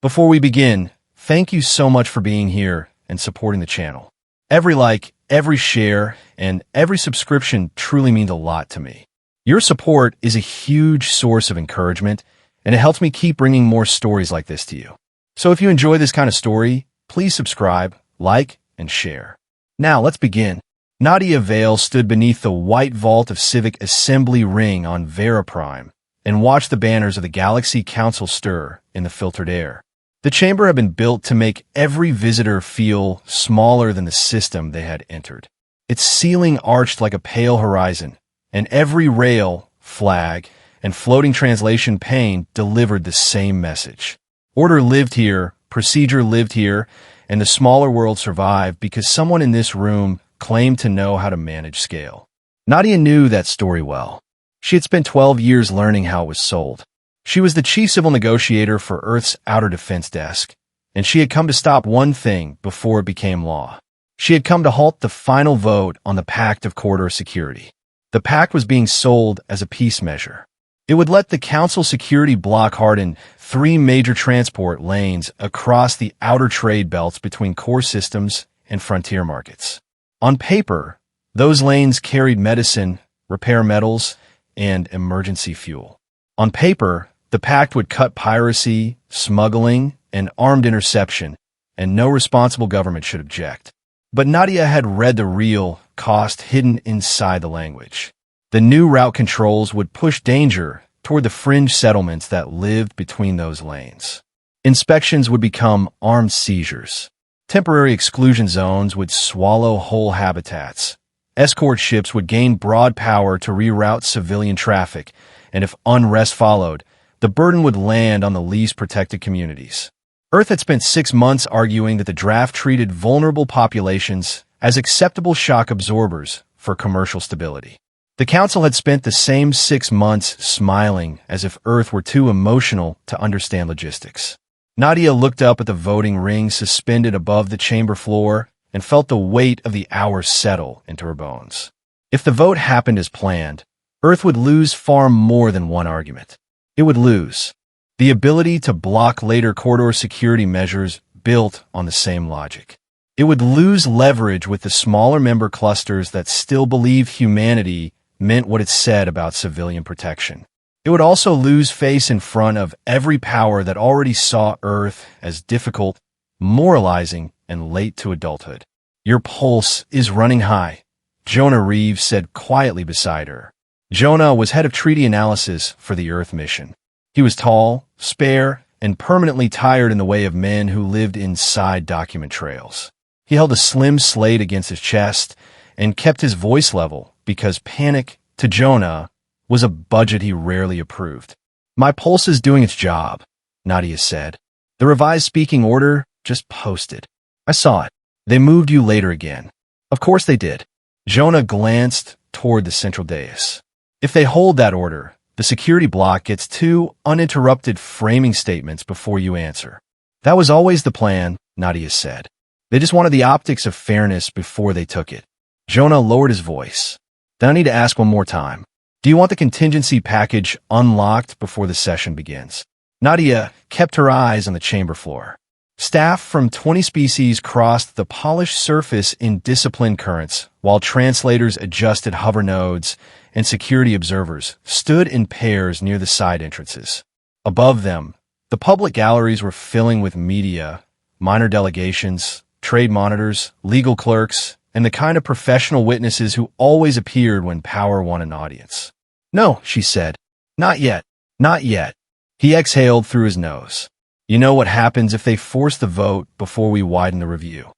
Before we begin, thank you so much for being here and supporting the channel. Every like, every share, and every subscription truly means a lot to me. Your support is a huge source of encouragement, and it helps me keep bringing more stories like this to you. So if you enjoy this kind of story, please subscribe, like, and share. Now let's begin. Nadia Vale stood beneath the white vault of Civic Assembly Ring on Vera Prime and watched the banners of the Galactic Council stir in the filtered air. The chamber had been built to make every visitor feel smaller than the system they had entered. Its ceiling arched like a pale horizon, and every rail, flag, and floating translation pane delivered the same message. Order lived here, procedure lived here, and the smaller world survived because someone in this room claimed to know how to manage scale. Nadia knew that story well. She had spent 12 years learning how it was sold. She was the chief civil negotiator for Earth's Outer Defense Desk, and she had come to stop one thing before it became law. She had come to halt the final vote on the Pact of Corridor Security. The pact was being sold as a peace measure. It would let the Council security block harden 3 major transport lanes across the outer trade belts between core systems and frontier markets. On paper, those lanes carried medicine, repair metals, and emergency fuel. On paper, the pact would cut piracy, smuggling, and armed interception, and no responsible government should object. But Nadia had read the real cost hidden inside the language. The new route controls would push danger toward the fringe settlements that lived between those lanes. Inspections would become armed seizures. Temporary exclusion zones would swallow whole habitats. Escort ships would gain broad power to reroute civilian traffic, and if unrest followed, the burden would land on the least protected communities. Earth had spent 6 months arguing that the draft treated vulnerable populations as acceptable shock absorbers for commercial stability. The Council had spent the same 6 months smiling as if Earth were too emotional to understand logistics. Nadia looked up at the voting ring suspended above the chamber floor and felt the weight of the hours settle into her bones. If the vote happened as planned, Earth would lose far more than one argument. It would lose the ability to block later corridor security measures built on the same logic. It would lose leverage with the smaller member clusters that still believe humanity meant what it said about civilian protection. It would also lose face in front of every power that already saw Earth as difficult, moralizing, and late to adulthood. "Your pulse is running high," Jonah Reeves said quietly beside her. Jonah was head of treaty analysis for the Earth mission. He was tall, spare, and permanently tired in the way of men who lived inside document trails. He held a slim slate against his chest and kept his voice level because panic, to Jonah, was a budget he rarely approved. "My pulse is doing its job," Nadia said. "The revised speaking order just posted. I saw it. They moved you later again." "Of course they did." Jonah glanced toward the central dais. "If they hold that order, the security block gets 2 uninterrupted framing statements before you answer." "That was always the plan," Nadia said. "They just wanted the optics of fairness before they took it." Jonah lowered his voice. "Then I need to ask one more time. Do you want the contingency package unlocked before the session begins?" Nadia kept her eyes on the chamber floor. Staff from 20 species crossed the polished surface in disciplined currents, while translators adjusted hover nodes and security observers stood in pairs near the side entrances. Above them, the public galleries were filling with media, minor delegations, trade monitors, legal clerks, and the kind of professional witnesses who always appeared when power won an audience. "No," she said. "Not yet. Not yet." He exhaled through his nose. "You know what happens if they force the vote before we widen the review?"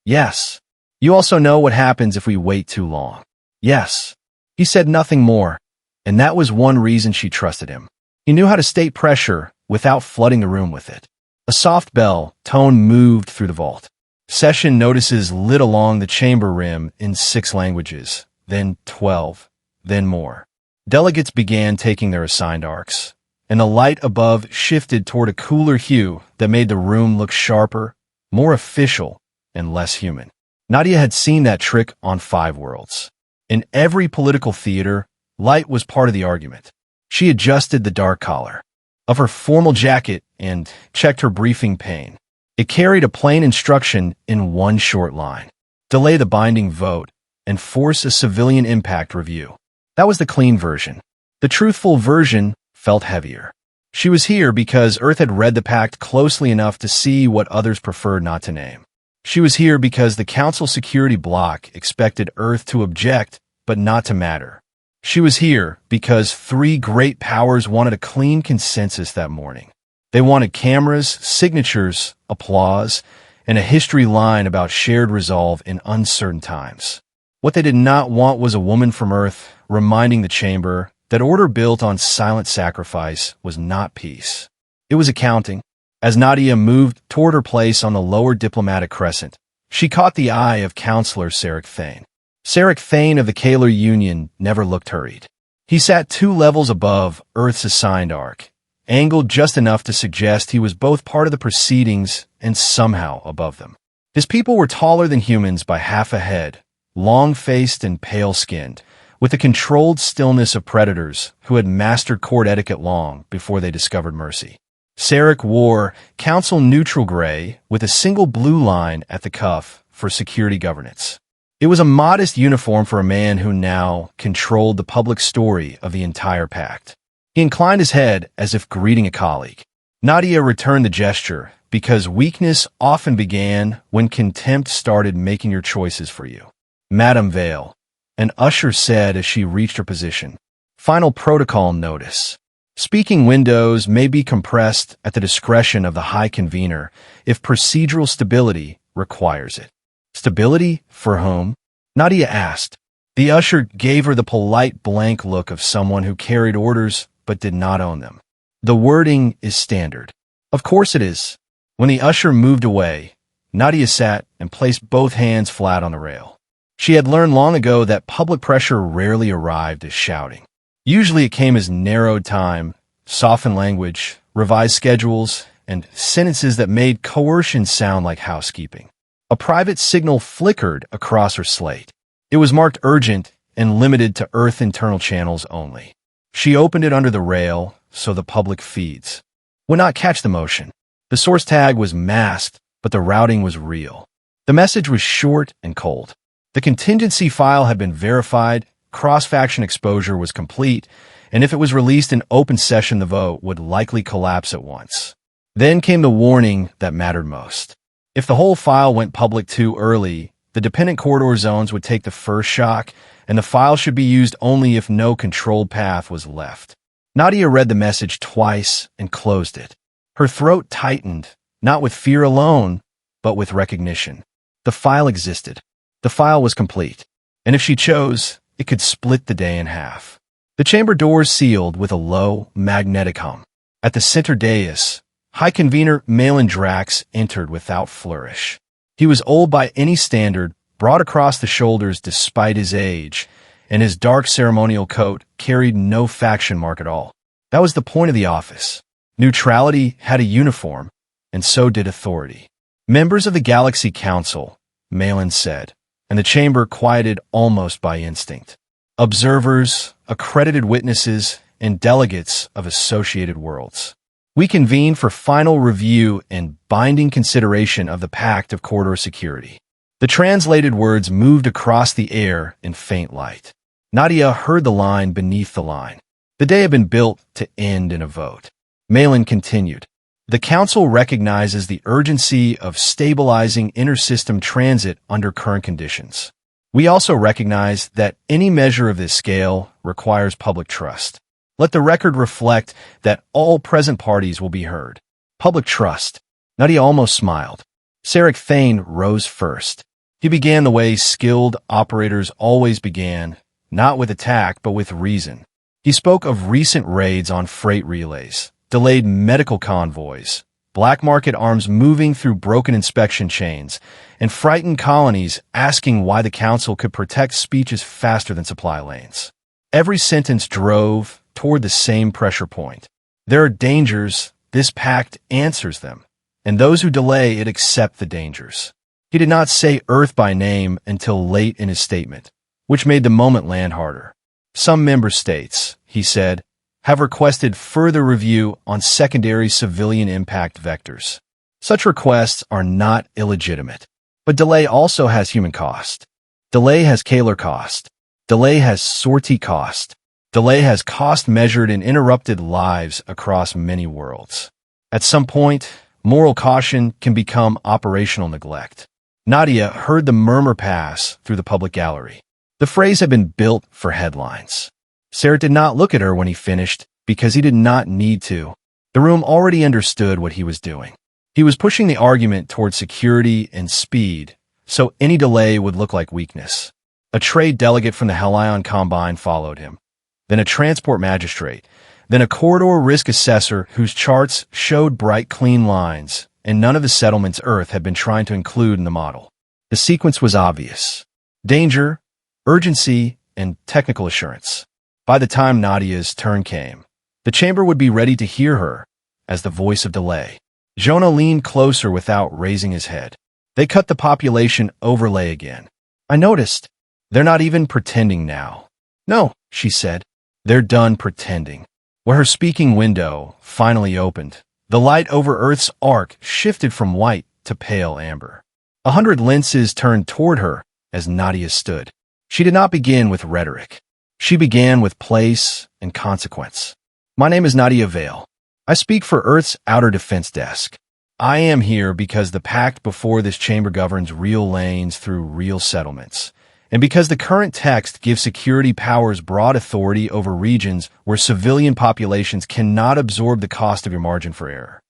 "Yes." "You also know what happens if we wait too long?" "Yes." He said nothing more, and that was one reason she trusted him. He knew how to state pressure without flooding the room with it. A soft bell tone moved through the vault. Session notices lit along the chamber rim in 6 languages, then 12, then more. Delegates began taking their assigned arcs, and the light above shifted toward a cooler hue that made the room look sharper, more official, and less human. Nadia had seen that trick on 5 worlds. In every political theater, light was part of the argument. She adjusted the dark collar. of her formal jacket and checked her briefing pane. It carried a plain instruction in one short line: delay the binding vote and force a civilian impact review. That was the clean version. The truthful version felt heavier. She was here because Earth had read the pact closely enough to see what others preferred not to name. She was here because the Council security bloc expected Earth to object, but not to matter. She was here because three great powers wanted a clean consensus that morning. They wanted cameras, signatures, applause, and a history line about shared resolve in uncertain times. What they did not want was a woman from Earth reminding the chamber that order built on silent sacrifice was not peace. It was accounting. As Nadia moved toward her place on the lower diplomatic crescent, she caught the eye of Counselor Sarek Thane. Sarek Thane of the Kaler Union never looked hurried. He sat 2 levels above Earth's assigned arc, angled just enough to suggest he was both part of the proceedings and somehow above them. His people were taller than humans by half a head, long-faced and pale-skinned, with the controlled stillness of predators who had mastered court etiquette long before they discovered mercy. Sarek wore council neutral gray with a single blue line at the cuff for security governance. It was a modest uniform for a man who now controlled the public story of the entire pact. He inclined his head as if greeting a colleague. Nadia returned the gesture because weakness often began when contempt started making your choices for you. Madame Vale, an usher said as she reached her position. Final protocol notice. Speaking windows may be compressed at the discretion of the High Convener if procedural stability requires it. Stability for whom? Nadia asked. The usher gave her the polite blank look of someone who carried orders but did not own them. The wording is standard. Of course it is. When the usher moved away, Nadia sat and placed both hands flat on the rail. She had learned long ago that public pressure rarely arrived as shouting. Usually it came as narrowed time, softened language, revised schedules, and sentences that made coercion sound like housekeeping. A private signal flickered across her slate. It was marked urgent and limited to Earth internal channels only. She opened it under the rail so the public feeds would not catch the motion. The source tag was masked, but the routing was real. The message was short and cold. The contingency file had been verified, cross-faction exposure was complete, and if it was released in open session, the vote would likely collapse at once. Then came the warning that mattered most. If the whole file went public too early, the dependent corridor zones would take the first shock, and the file should be used only if no controlled path was left. Nadia read the message twice and closed it. Her throat tightened, not with fear alone, but with recognition. The file existed. The file was complete, and if she chose, it could split the day in half. The chamber doors sealed with a low, magnetic hum. At the center dais, High Convener Malin Drax entered without flourish. He was old by any standard, broad across the shoulders despite his age, and his dark ceremonial coat carried no faction mark at all. That was the point of the office. Neutrality had a uniform, and so did authority. Members of the Galactic Council, Malin said, and the chamber quieted almost by instinct. Observers, accredited witnesses, and delegates of associated worlds. We convene for final review and binding consideration of the Pact of Corridor Security. The translated words moved across the air in faint light. Nadia heard the line beneath the line. The day had been built to end in a vote. Malin continued. The Council recognizes the urgency of stabilizing inter-system transit under current conditions. We also recognize that any measure of this scale requires public trust. Let the record reflect that all present parties will be heard. Public trust. Nadia almost smiled. Sarek Thane rose first. He began the way skilled operators always began, not with attack but with reason. He spoke of recent raids on freight relays, delayed medical convoys, black market arms moving through broken inspection chains, and frightened colonies asking why the Council could protect speeches faster than supply lanes. Every sentence drove toward the same pressure point. There are dangers, this pact answers them, and those who delay it accept the dangers. He did not say Earth by name until late in his statement, which made the moment land harder. Some member states, he said, have requested further review on secondary civilian impact vectors. Such requests are not illegitimate. But delay also has human cost. Delay has Kaler cost. Delay has sortie cost. Delay has cost measured in interrupted lives across many worlds. At some point, moral caution can become operational neglect. Nadia heard the murmur pass through the public gallery. The phrase had been built for headlines. Sarah did not look at her when he finished because he did not need to. The room already understood what he was doing. He was pushing the argument toward security and speed, so any delay would look like weakness. A trade delegate from the Helion Combine followed him, then a transport magistrate, then a corridor risk assessor whose charts showed bright, clean lines, and none of the settlements Earth had been trying to include in the model. The sequence was obvious: danger, urgency, and technical assurance. By the time Nadia's turn came, the chamber would be ready to hear her as the voice of delay. Jonah leaned closer without raising his head. They cut the population overlay again. I noticed. They're not even pretending now. No, she said. They're done pretending. Where her speaking window finally opened, the light over Earth's arc shifted from white to pale amber. 100 lenses turned toward her as Nadia stood. She did not begin with rhetoric. She began with place and consequence. My name is Nadia Vale. I speak for Earth's Outer Defense Desk. I am here because the pact before this chamber governs real lanes through real settlements, and because the current text gives security powers broad authority over regions where civilian populations cannot absorb the cost of your margin for error.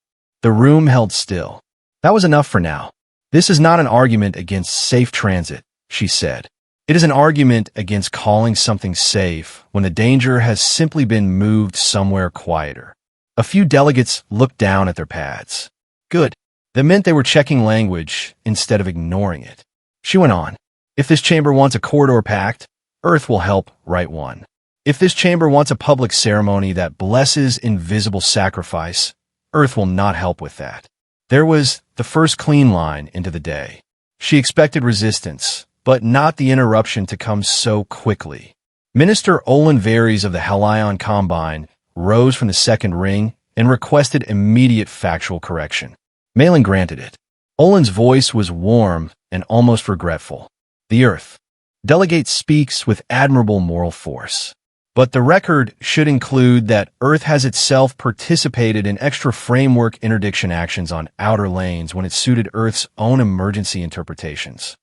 The room held still. That was enough for now. This is not an argument against safe transit, she said. It is an argument against calling something safe when the danger has simply been moved somewhere quieter. A few delegates looked down at their pads. Good. That meant they were checking language instead of ignoring it. She went on. If this chamber wants a corridor pact, Earth will help write one. If this chamber wants a public ceremony that blesses invisible sacrifice, Earth will not help with that. There was the first clean line into the day. She expected resistance, but not the interruption to come so quickly. Minister Olin Varies of the Helion Combine rose from the second ring and requested immediate factual correction. Malin granted it. Olin's voice was warm and almost regretful. The Earth. Delegate speaks with admirable moral force. But the record should include that Earth has itself participated in extra framework interdiction actions on outer lanes when it suited Earth's own emergency interpretations.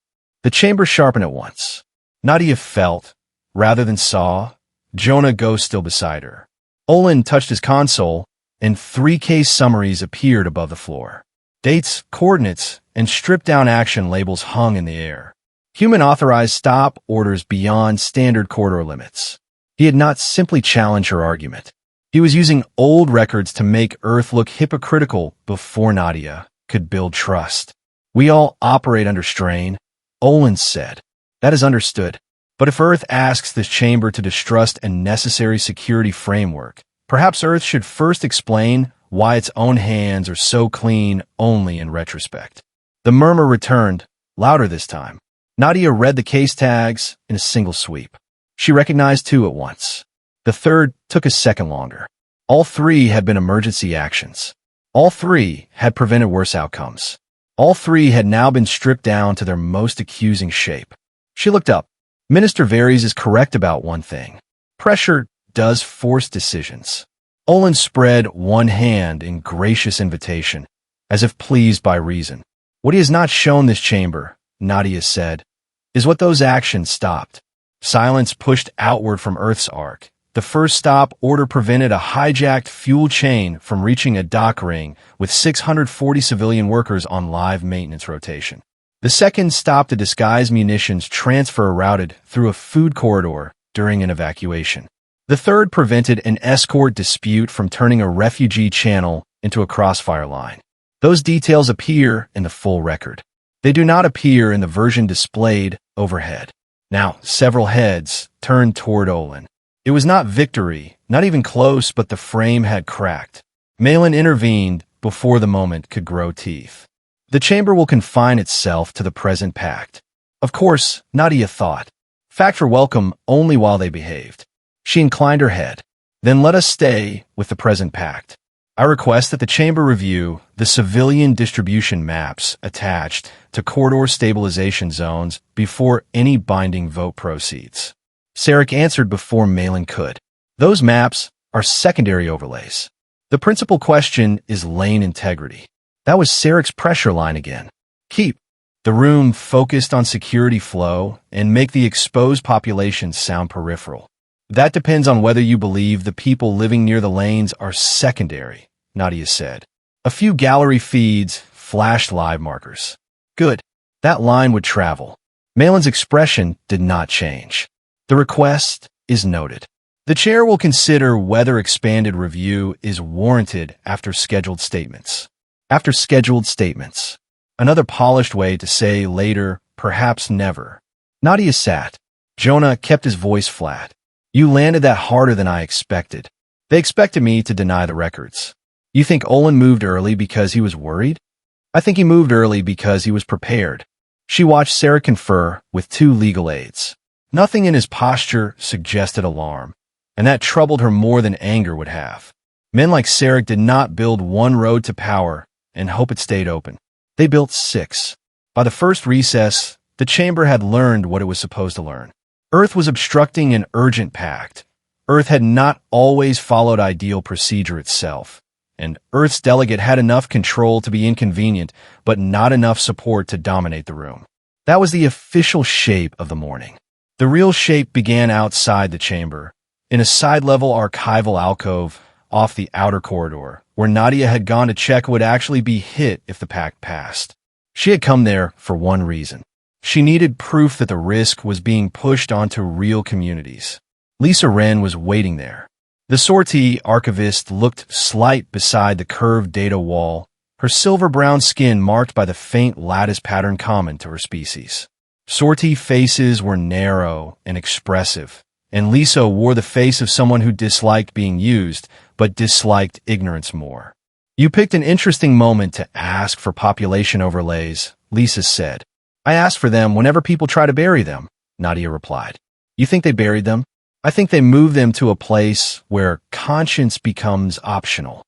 The chamber sharpened at once. Nadia felt, rather than saw, Jonah go still beside her. Olin touched his console, and 3 case summaries appeared above the floor. Dates, coordinates, and stripped-down action labels hung in the air. Human-authorized stop orders beyond standard corridor limits. He had not simply challenged her argument. He was using old records to make Earth look hypocritical before Nadia could build trust. We all operate under strain, Olin said. That is understood. But if Earth asks this chamber to distrust a necessary security framework, perhaps Earth should first explain why its own hands are so clean only in retrospect. The murmur returned, louder this time. Nadia read the case tags in a single sweep. She recognized 2 at once. The third took a second longer. All 3 had been emergency actions. All 3 had prevented worse outcomes. All 3 had now been stripped down to their most accusing shape. She looked up. Minister Varies is correct about one thing. Pressure does force decisions. Olin spread one hand in gracious invitation, as if pleased by reason. What he has not shown this chamber, Nadia said, is what those actions stopped. Silence pushed outward from Earth's arc. The first stop order prevented a hijacked fuel chain from reaching a dock ring with 640 civilian workers on live maintenance rotation. The second stopped a disguised munitions transfer routed through a food corridor during an evacuation. The third prevented an escort dispute from turning a refugee channel into a crossfire line. Those details appear in the full record. They do not appear in the version displayed overhead. Now, several heads turned toward Olin. It was not victory, not even close, but the frame had cracked. Malin intervened before the moment could grow teeth. The chamber will confine itself to the present pact. Of course, Nadia thought. Facts were welcome only while they behaved. She inclined her head. Then let us stay with the present pact. I request that the Chamber review the civilian distribution maps attached to corridor stabilization zones before any binding vote proceeds. Sarek answered before Malin could. Those maps are secondary overlays. The principal question is lane integrity. That was Sarek's pressure line again. Keep the room focused on security flow and make the exposed population sound peripheral. That depends on whether you believe the people living near the lanes are secondary, Nadia said. A few gallery feeds flashed live markers. Good. That line would travel. Malin's expression did not change. The request is noted. The chair will consider whether expanded review is warranted after scheduled statements. After scheduled statements. Another polished way to say later, perhaps never. Nadia sat. Jonah kept his voice flat. You landed that harder than I expected. They expected me to deny the records. You think Olin moved early because he was worried? I think he moved early because he was prepared. She watched Sarek confer with two legal aides. Nothing in his posture suggested alarm, and that troubled her more than anger would have. Men like Sarek did not build one road to power and hope it stayed open. They built 6. By the first recess, the chamber had learned what it was supposed to learn. Earth was obstructing an urgent pact. Earth had not always followed ideal procedure itself, and Earth's delegate had enough control to be inconvenient, but not enough support to dominate the room. That was the official shape of the morning. The real shape began outside the chamber, in a side-level archival alcove off the outer corridor, where Nadia had gone to check who would actually be hit if the pact passed. She had come there for one reason. She needed proof that the risk was being pushed onto real communities. Lisa Wren was waiting there. The sortie archivist looked slight beside the curved data wall, her silver-brown skin marked by the faint lattice pattern common to her species. Sortie faces were narrow and expressive, and Lisa wore the face of someone who disliked being used, but disliked ignorance more. You picked an interesting moment to ask for population overlays, Lisa said. I ask for them whenever people try to bury them, Nadia replied. You think they buried them? I think they moved them to a place where conscience becomes optional.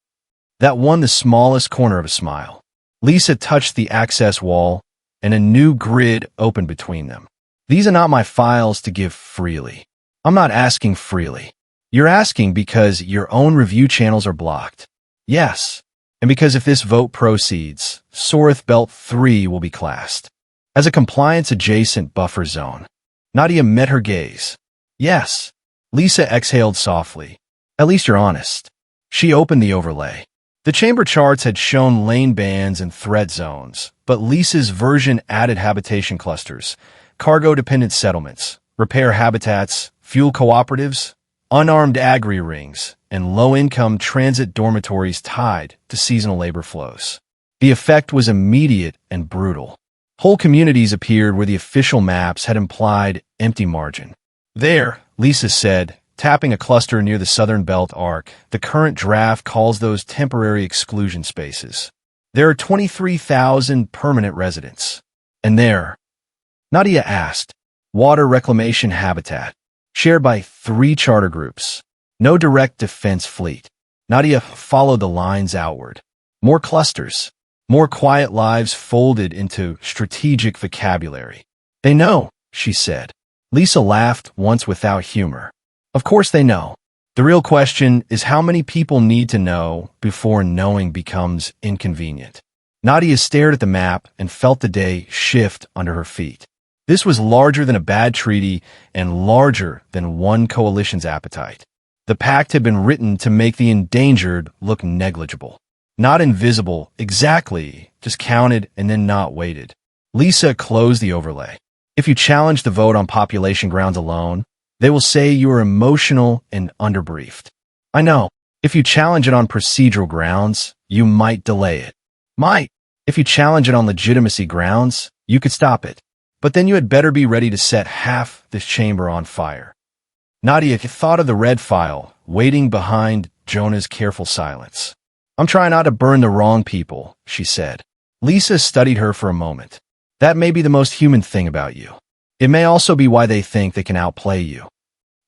That won the smallest corner of a smile. Lisa touched the access wall, and a new grid opened between them. These are not my files to give freely. I'm not asking freely. You're asking because your own review channels are blocked. Yes, and because if this vote proceeds, Sorith Belt 3 will be classed as a compliance-adjacent buffer zone. Nadia met her gaze. Yes. Lisa exhaled softly. At least you're honest. She opened the overlay. The chamber charts had shown lane bands and threat zones, but Lisa's version added habitation clusters, cargo-dependent settlements, repair habitats, fuel cooperatives, unarmed agri rings, and low-income transit dormitories tied to seasonal labor flows. The effect was immediate and brutal. Whole communities appeared where the official maps had implied empty margin. There, Lisa said, tapping a cluster near the southern belt arc, the current draft calls those temporary exclusion spaces. There are 23,000 permanent residents. And there, Nadia asked, water reclamation habitat, shared by 3 charter groups. No direct defense fleet. Nadia followed the lines outward. More clusters. More quiet lives folded into strategic vocabulary. They know, she said. Lisa laughed once without humor. Of course they know. The real question is how many people need to know before knowing becomes inconvenient. Nadia stared at the map and felt the day shift under her feet. This was larger than a bad treaty and larger than one coalition's appetite. The pact had been written to make the endangered look negligible. Not invisible, exactly, just counted and then not weighted. Lisa closed the overlay. If you challenge the vote on population grounds alone, they will say you are emotional and underbriefed. I know. If you challenge it on procedural grounds, you might delay it. Might. If you challenge it on legitimacy grounds, you could stop it. But then you had better be ready to set half this chamber on fire. Nadia thought of the red file, waiting behind Jonah's careful silence. I'm trying not to burn the wrong people, she said. Lisa studied her for a moment. That may be the most human thing about you. It may also be why they think they can outplay you.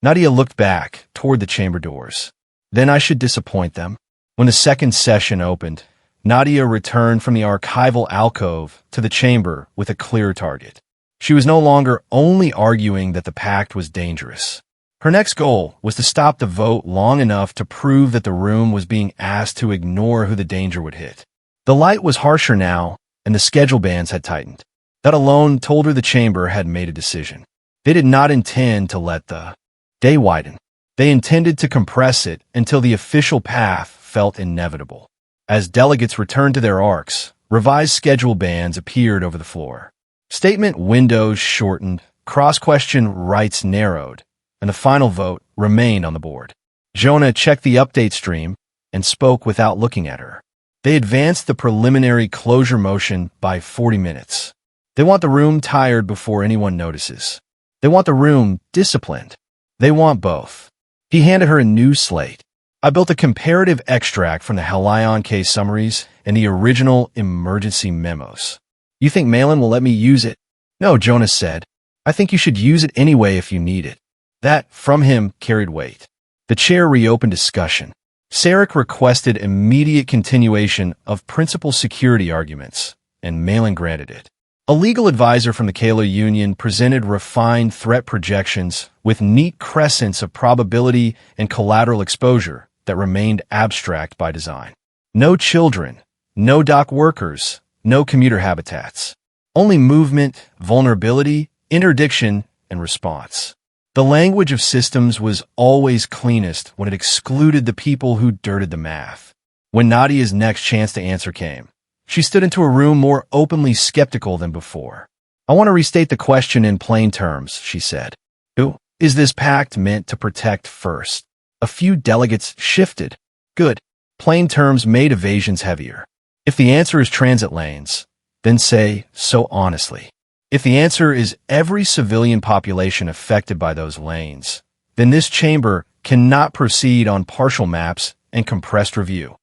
Nadia looked back toward the chamber doors. Then I should disappoint them. When the second session opened, Nadia returned from the archival alcove to the chamber with a clear target. She was no longer only arguing that the pact was dangerous. Her next goal was to stop the vote long enough to prove that the room was being asked to ignore who the danger would hit. The light was harsher now, and the schedule bands had tightened. That alone told her the chamber had made a decision. They did not intend to let the day widen. They intended to compress it until the official path felt inevitable. As delegates returned to their arcs, revised schedule bands appeared over the floor. Statement windows shortened, cross-question rights narrowed, and the final vote remained on the board. Jonah checked the update stream and spoke without looking at her. They advanced the preliminary closure motion by 40 minutes. They want the room tired before anyone notices. They want the room disciplined. They want both. He handed her a new slate. I built a comparative extract from the Helion case summaries and the original emergency memos. You think Malin will let me use it? No, Jonas said. I think you should use it anyway if you need it. That, from him, carried weight. The chair reopened discussion. Sarek requested immediate continuation of principal security arguments, and Malin granted it. A legal advisor from the Kalo Union presented refined threat projections with neat crescents of probability and collateral exposure that remained abstract by design. No children, no dock workers, no commuter habitats. Only movement, vulnerability, interdiction, and response. The language of systems was always cleanest when it excluded the people who dirted the math. When Nadia's next chance to answer came, she stood into a room more openly skeptical than before. I want to restate the question in plain terms, she said. Who is this pact meant to protect first? A few delegates shifted. Good. Plain terms made evasions heavier. If the answer is transit lanes, then say so honestly. If the answer is every civilian population affected by those lanes, then this chamber cannot proceed on partial maps and compressed review.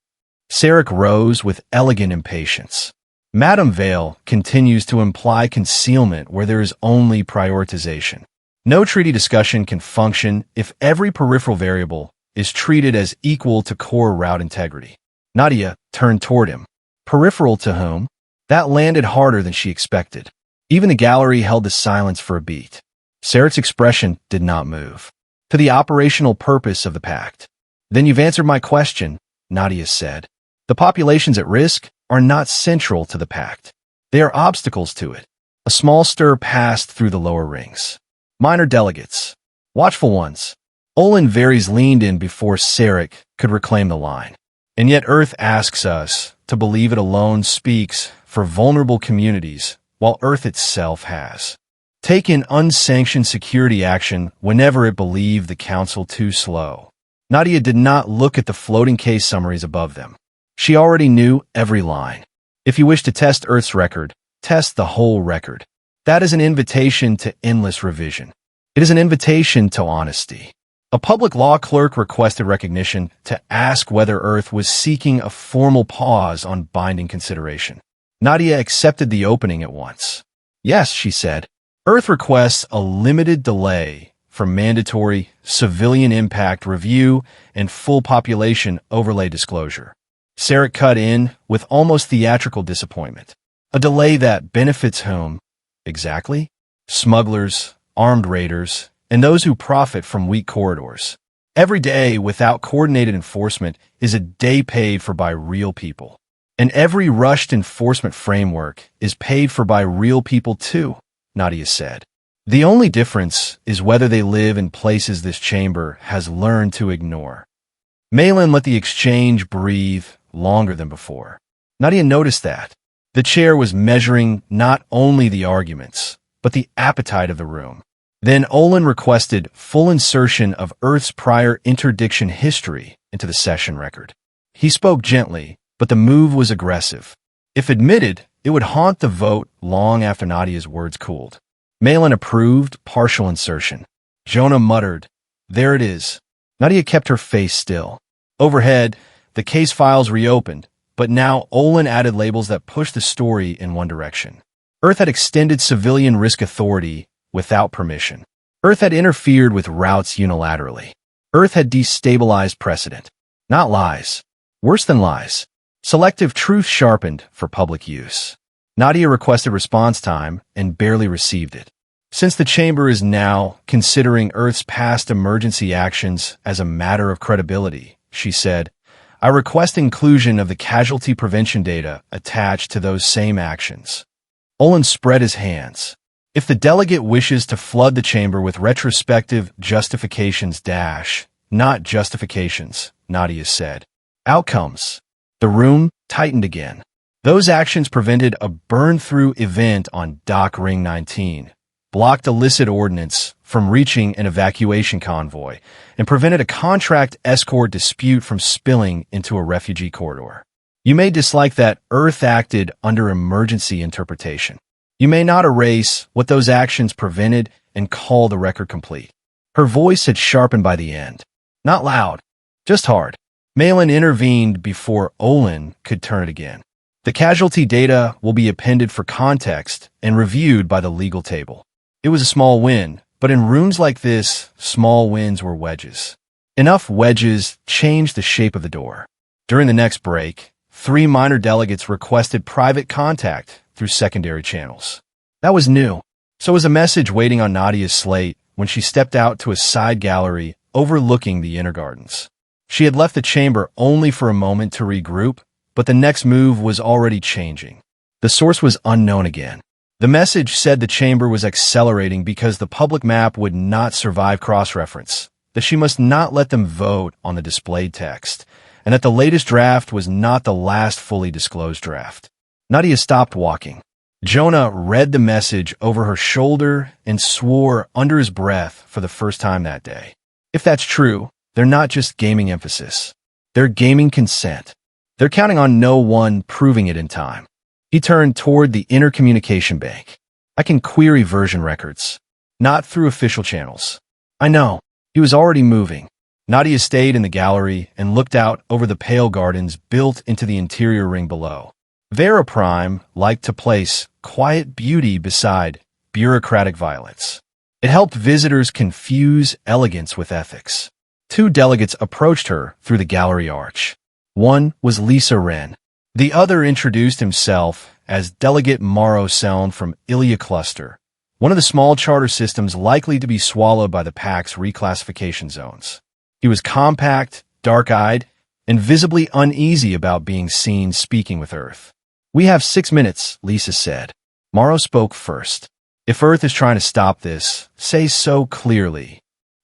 Sarek rose with elegant impatience. Nadia Vale continues to imply concealment where there is only prioritization. No treaty discussion can function if every peripheral variable is treated as equal to core route integrity. Nadia turned toward him. Peripheral to whom? That landed harder than she expected. Even the gallery held the silence for a beat. Sarek's expression did not move. To the operational purpose of the pact. Then you've answered my question, Nadia said. The populations at risk are not central to the pact. They are obstacles to it. A small stir passed through the lower rings. Minor delegates. Watchful ones. Olin Varys leaned in before Sarek could reclaim the line. And yet Earth asks us to believe it alone speaks for vulnerable communities, while Earth itself has taken unsanctioned security action whenever it believed the Council too slow. Nadia did not look at the floating case summaries above them. She already knew every line. If you wish to test Earth's record, test the whole record. That is an invitation to endless revision. It is an invitation to honesty. A public law clerk requested recognition to ask whether Earth was seeking a formal pause on binding consideration. Nadia accepted the opening at once. Yes, she said. Earth requests a limited delay for mandatory civilian impact review and full population overlay disclosure. Sarek cut in with almost theatrical disappointment. A delay that benefits whom? Exactly? Smugglers, armed raiders, and those who profit from weak corridors. Every day without coordinated enforcement is a day paid for by real people. And every rushed enforcement framework is paid for by real people too, Nadia said. The only difference is whether they live in places this chamber has learned to ignore. Malin let the exchange breathe longer than before. Nadia noticed that. The chair was measuring not only the arguments, but the appetite of the room. Then Olin requested full insertion of Earth's prior interdiction history into the session record. He spoke gently, but the move was aggressive. If admitted, it would haunt the vote long after Nadia's words cooled. Malin approved partial insertion. Jonah muttered, "There it is." Nadia kept her face still. Overhead, the case files reopened, but now Olin added labels that pushed the story in one direction. Earth had extended civilian risk authority without permission. Earth had interfered with routes unilaterally. Earth had destabilized precedent. Not lies. Worse than lies. Selective truth sharpened for public use. Nadia requested response time and barely received it. Since the chamber is now considering Earth's past emergency actions as a matter of credibility, she said, I request inclusion of the casualty prevention data attached to those same actions. Olin spread his hands. If the delegate wishes to flood the chamber with retrospective justifications not justifications, Nadia said. Outcomes. The room tightened again. Those actions prevented a burn-through event on Dock Ring 19, blocked illicit ordnance from reaching an evacuation convoy, and prevented a contract escort dispute from spilling into a refugee corridor. You may dislike that Earth acted under emergency interpretation. You may not erase what those actions prevented and call the record complete. Her voice had sharpened by the end. Not loud, just hard. Malin intervened before Olin could turn it again. The casualty data will be appended for context and reviewed by the legal table. It was a small win, but in rooms like this, small wins were wedges. Enough wedges changed the shape of the door. During the next break, 3 minor delegates requested private contact through secondary channels. That was new. So was a message waiting on Nadia's slate when she stepped out to a side gallery overlooking the inner gardens. She had left the chamber only for a moment to regroup, but the next move was already changing. The source was unknown again. The message said the chamber was accelerating because the public map would not survive cross-reference, that she must not let them vote on the displayed text, and that the latest draft was not the last fully disclosed draft. Nadia stopped walking. Jonah read the message over her shoulder and swore under his breath for the first time that day. If that's true, they're not just gaming emphasis. They're gaming consent. They're counting on no one proving it in time. He turned toward the inner communication bank. I can query version records. Not through official channels. I know. He was already moving. Nadia stayed in the gallery and looked out over the pale gardens built into the interior ring below. Vera Prime liked to place quiet beauty beside bureaucratic violence. It helped visitors confuse elegance with ethics. 2 delegates approached her through the gallery arch. One was Lisa Wren. The other introduced himself as Delegate Morrow Seln from Ilia Cluster, one of the small charter systems likely to be swallowed by the Pact's reclassification zones. He was compact, dark-eyed, and visibly uneasy about being seen speaking with Earth. We have 6 minutes, Lisa said. Morrow spoke first. If Earth is trying to stop this, say so clearly.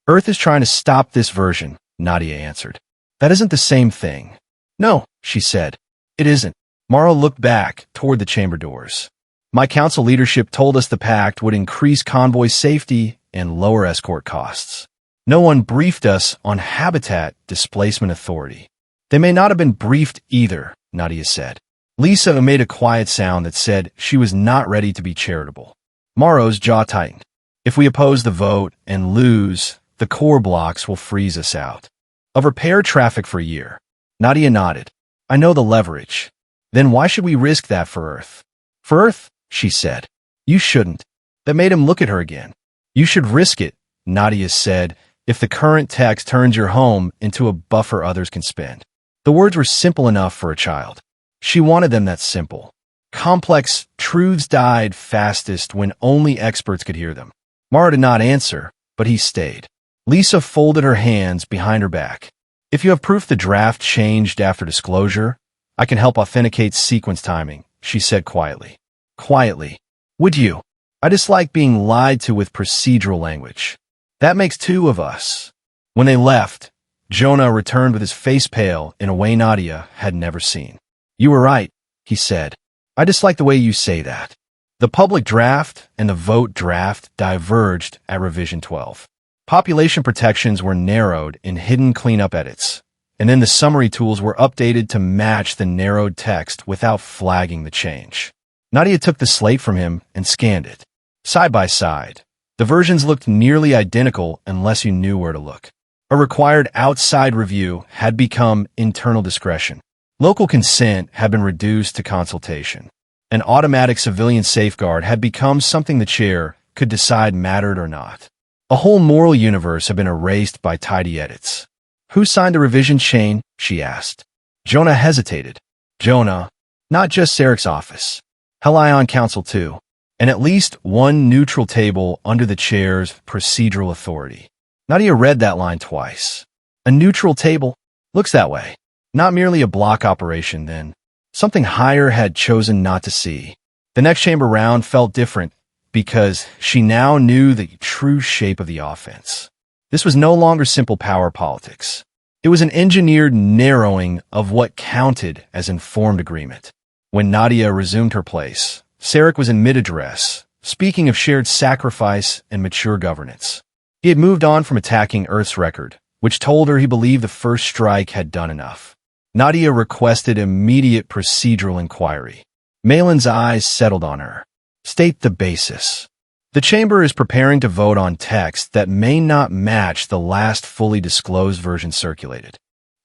Earth is trying to stop this version, Nadia answered. That isn't the same thing. No, she said. It isn't. Morrow looked back toward the chamber doors. My council leadership told us the pact would increase convoy safety and lower escort costs. No one briefed us on habitat displacement authority. They may not have been briefed either, Nadia said. Lisa made a quiet sound that said she was not ready to be charitable. Morrow's jaw tightened. If we oppose the vote and lose, the core blocks will freeze us out of repair traffic for a year. Nadia nodded. I know the leverage. Then why should we risk that for Earth? For Earth, she said. You shouldn't. That made him look at her again. You should risk it, Nadia said, if the current text turns your home into a buffer others can spend. The words were simple enough for a child. She wanted them that simple. Complex truths died fastest when only experts could hear them. Mara did not answer, but he stayed. Lisa folded her hands behind her back. If you have proof the draft changed after disclosure, I can help authenticate sequence timing, she said quietly. Quietly. Would you? I dislike being lied to with procedural language. That makes 2 of us. When they left, Jonah returned with his face pale in a way Nadia had never seen. You were right, he said. I dislike the way you say that. The public draft and the vote draft diverged at revision 12. Population protections were narrowed in hidden cleanup edits, and then the summary tools were updated to match the narrowed text without flagging the change. Nadia took the slate from him and scanned it. Side by side, the versions looked nearly identical unless you knew where to look. A required outside review had become internal discretion. Local consent had been reduced to consultation. An automatic civilian safeguard had become something the chair could decide mattered or not. A whole moral universe had been erased by tidy edits. Who signed the revision chain? She asked. Jonah hesitated. Jonah, not just Sarek's office. Helion Council too. And at least one neutral table under the chair's procedural authority. Nadia read that line twice. A neutral table? Looks that way. Not merely a block operation, then. Something higher had chosen not to see. The next chamber round felt different because she now knew the true shape of the offense. This was no longer simple power politics. It was an engineered narrowing of what counted as informed agreement. When Nadia resumed her place, Sarek was in mid-address, speaking of shared sacrifice and mature governance. He had moved on from attacking Earth's record, which told her he believed the first strike had done enough. Nadia requested immediate procedural inquiry. Malin's eyes settled on her. State the basis. The chamber is preparing to vote on text that may not match the last fully disclosed version circulated.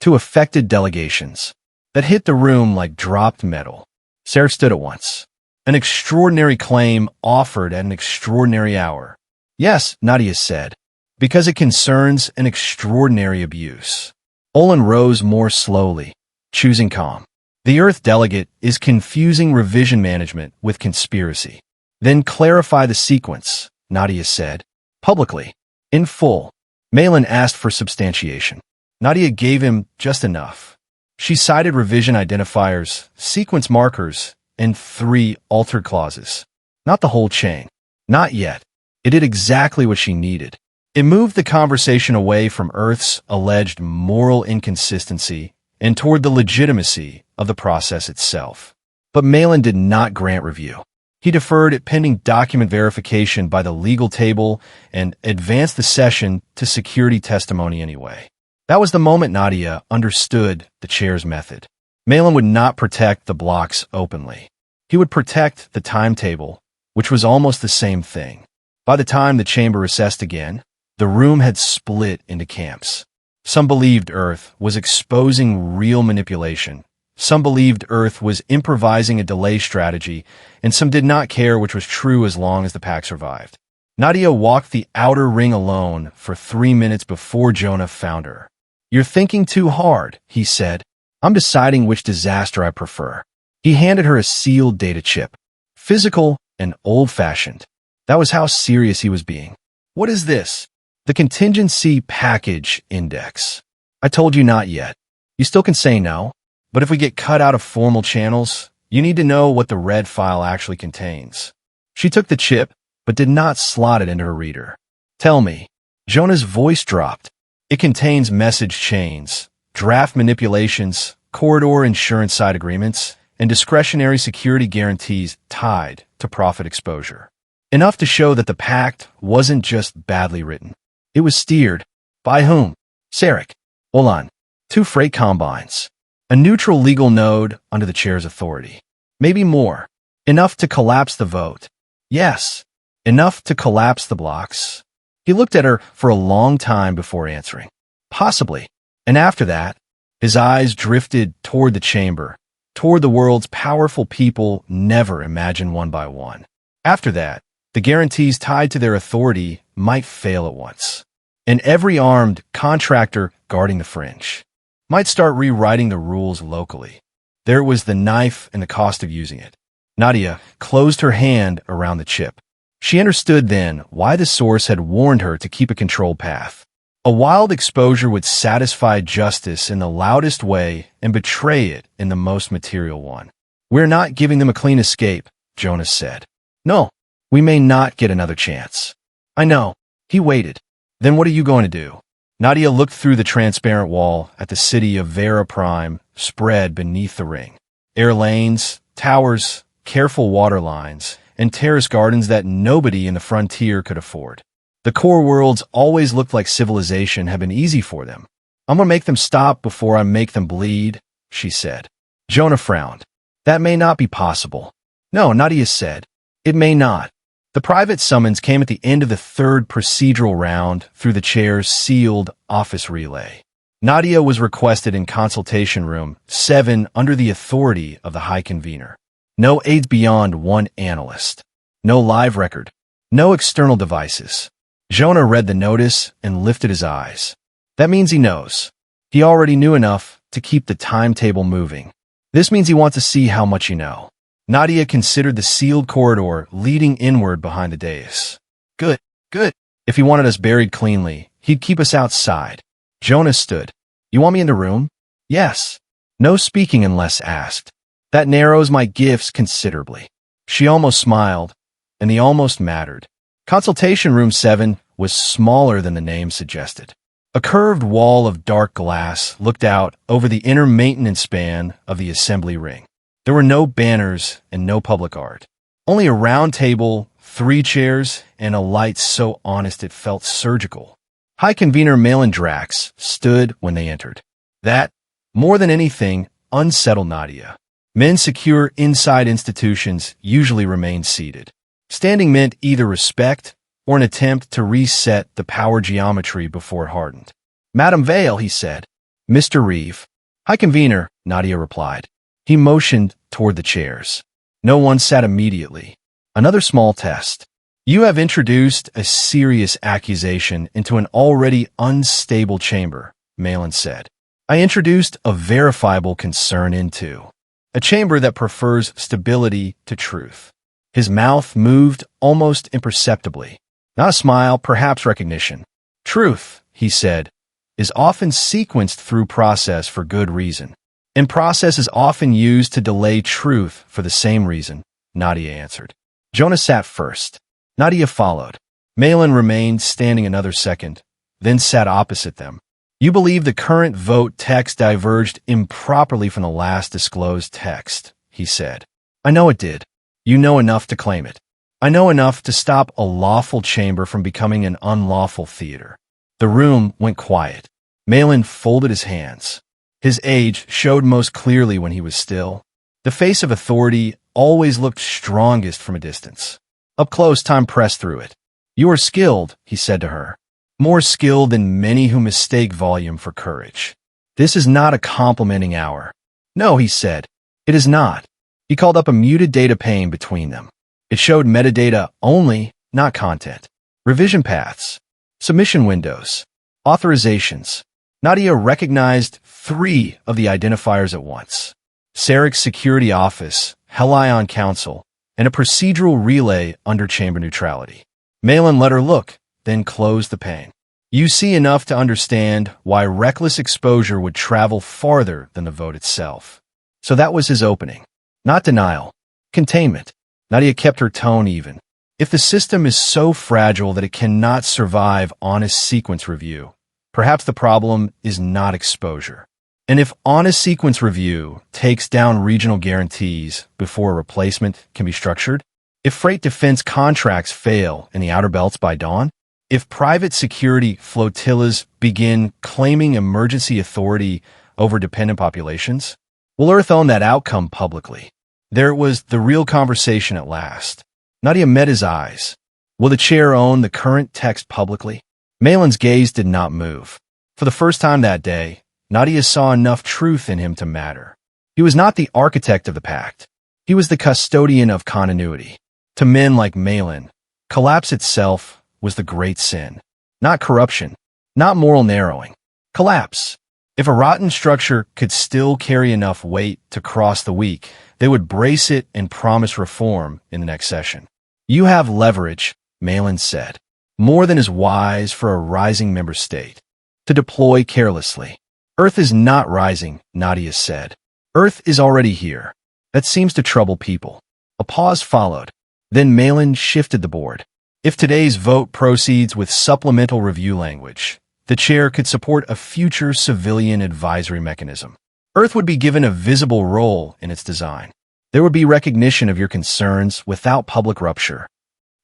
To affected delegations that hit the room like dropped metal. Sarek stood at once. An extraordinary claim offered at an extraordinary hour. Yes, Nadia said, because it concerns an extraordinary abuse. Olin rose more slowly, choosing calm. The Earth delegate is confusing revision management with conspiracy. Then clarify the sequence, Nadia said, publicly, in full. Malin asked for substantiation. Nadia gave him just enough. She cited revision identifiers, sequence markers, and 3 altered clauses. Not the whole chain. Not yet. It did exactly what she needed. It moved the conversation away from Earth's alleged moral inconsistency and toward the legitimacy of the process itself. But Malin did not grant review. He deferred it pending document verification by the legal table and advanced the session to security testimony anyway. That was the moment Nadia understood the chair's method. Malin would not protect the blocks openly. He would protect the timetable, which was almost the same thing. By the time the chamber recessed again, the room had split into camps. Some believed Earth was exposing real manipulation. Some believed Earth was improvising a delay strategy, and some did not care which was true as long as the pact survived. Nadia walked the outer ring alone for 3 minutes before Jonah found her. You're thinking too hard, he said. I'm deciding which disaster I prefer. He handed her a sealed data chip. Physical and old-fashioned. That was how serious he was being. What is this? The contingency package index. I told you not yet. You still can say no, but if we get cut out of formal channels, you need to know what the red file actually contains. She took the chip, but did not slot it into her reader. Tell me. Jonah's voice dropped. It contains message chains, draft manipulations, corridor insurance side agreements, and discretionary security guarantees tied to profit exposure. Enough to show that the pact wasn't just badly written. It was steered. By whom? Sarek. Olan. 2 freight combines. A neutral legal node under the chair's authority. Maybe more. Enough to collapse the vote. Yes. Enough to collapse the blocks. He looked at her for a long time before answering. Possibly. And after that, his eyes drifted toward the chamber, toward the world's powerful people never imagined one by one. After that, the guarantees tied to their authority might fail at once. And every armed contractor guarding the fringe might start rewriting the rules locally. There was the knife and the cost of using it. Nadia closed her hand around the chip. She understood then why the source had warned her to keep a controlled path. A wild exposure would satisfy justice in the loudest way and betray it in the most material one. We're not giving them a clean escape, Jonas said. No, we may not get another chance. I know. He waited. Then what are you going to do? Nadia looked through the transparent wall at the city of Vera Prime spread beneath the ring. Air lanes, towers, careful water lines, and terrace gardens that nobody in the frontier could afford. The core worlds always looked like civilization had been easy for them. I'm gonna make them stop before I make them bleed, she said. Jonah frowned. That may not be possible. No, Nadia said. It may not. The private summons came at the end of the 3rd procedural round through the chair's sealed office relay. Nadia was requested in consultation room 7 under the authority of the High Convener. No aides beyond 1 analyst. No live record. No external devices. Jonah read the notice and lifted his eyes. That means he knows. He already knew enough to keep the timetable moving. This means he wants to see how much you know. Nadia considered the sealed corridor leading inward behind the dais. Good, good. If he wanted us buried cleanly, he'd keep us outside. Jonas stood. You want me in the room? Yes. No speaking unless asked. That narrows my gifts considerably. She almost smiled, and the almost mattered. Consultation room 7 was smaller than the name suggested. A curved wall of dark glass looked out over the inner maintenance span of the assembly ring. There were no banners and no public art. Only a round table, 3 chairs, and a light so honest it felt surgical. High Convener Malin Drax stood when they entered. That, more than anything, unsettled Nadia. Men secure inside institutions usually remain seated. Standing meant either respect or an attempt to reset the power geometry before it hardened. Madame Vale, he said. Mr. Reeve. High Convener, Nadia replied. He motioned toward the chairs. No one sat immediately. Another small test. You have introduced a serious accusation into an already unstable chamber, Malin said. I introduced a verifiable concern into a chamber that prefers stability to truth. His mouth moved almost imperceptibly. Not a smile, perhaps recognition. Truth, he said, is often sequenced through process for good reason. And process is often used to delay truth for the same reason, Nadia answered. Jonas sat first. Nadia followed. Malin remained standing another second, then sat opposite them. You believe the current vote text diverged improperly from the last disclosed text, he said. I know it did. You know enough to claim it. I know enough to stop a lawful chamber from becoming an unlawful theater. The room went quiet. Malin folded his hands. His age showed most clearly when he was still. The face of authority always looked strongest from a distance. Up close, time pressed through it. You are skilled, he said to her. More skilled than many who mistake volume for courage. This is not a complimenting hour. No, he said. It is not. He called up a muted data pane between them. It showed metadata only, not content. Revision paths. Submission windows. Authorizations. Nadia recognized 3 of the identifiers at once. Sarek's security office, Galactic Council, and a procedural relay under chamber neutrality. Malin let her look, then closed the pane. You see enough to understand why reckless exposure would travel farther than the vote itself. So that was his opening. Not denial. Containment. Nadia kept her tone even. If the system is so fragile that it cannot survive honest sequence review, perhaps the problem is not exposure. And if honest sequence review takes down regional guarantees before a replacement can be structured, if freight defense contracts fail in the outer belts by dawn, if private security flotillas begin claiming emergency authority over dependent populations, will Earth own that outcome publicly? There was the real conversation at last. Nadia met his eyes. Will the chair own the current text publicly? Malin's gaze did not move. For the first time that day, Nadia saw enough truth in him to matter. He was not the architect of the pact. He was the custodian of continuity. To men like Malin, collapse itself was the great sin. Not corruption, not moral narrowing. Collapse. If a rotten structure could still carry enough weight to cross the weak, they would brace it and promise reform in the next session. You have leverage, Malin said, more than is wise for a rising member state. To deploy carelessly. Earth is not rising, Nadia said. Earth is already here. That seems to trouble people. A pause followed. Then Malin shifted the board. If today's vote proceeds with supplemental review language, the chair could support a future civilian advisory mechanism. Earth would be given a visible role in its design. There would be recognition of your concerns without public rupture.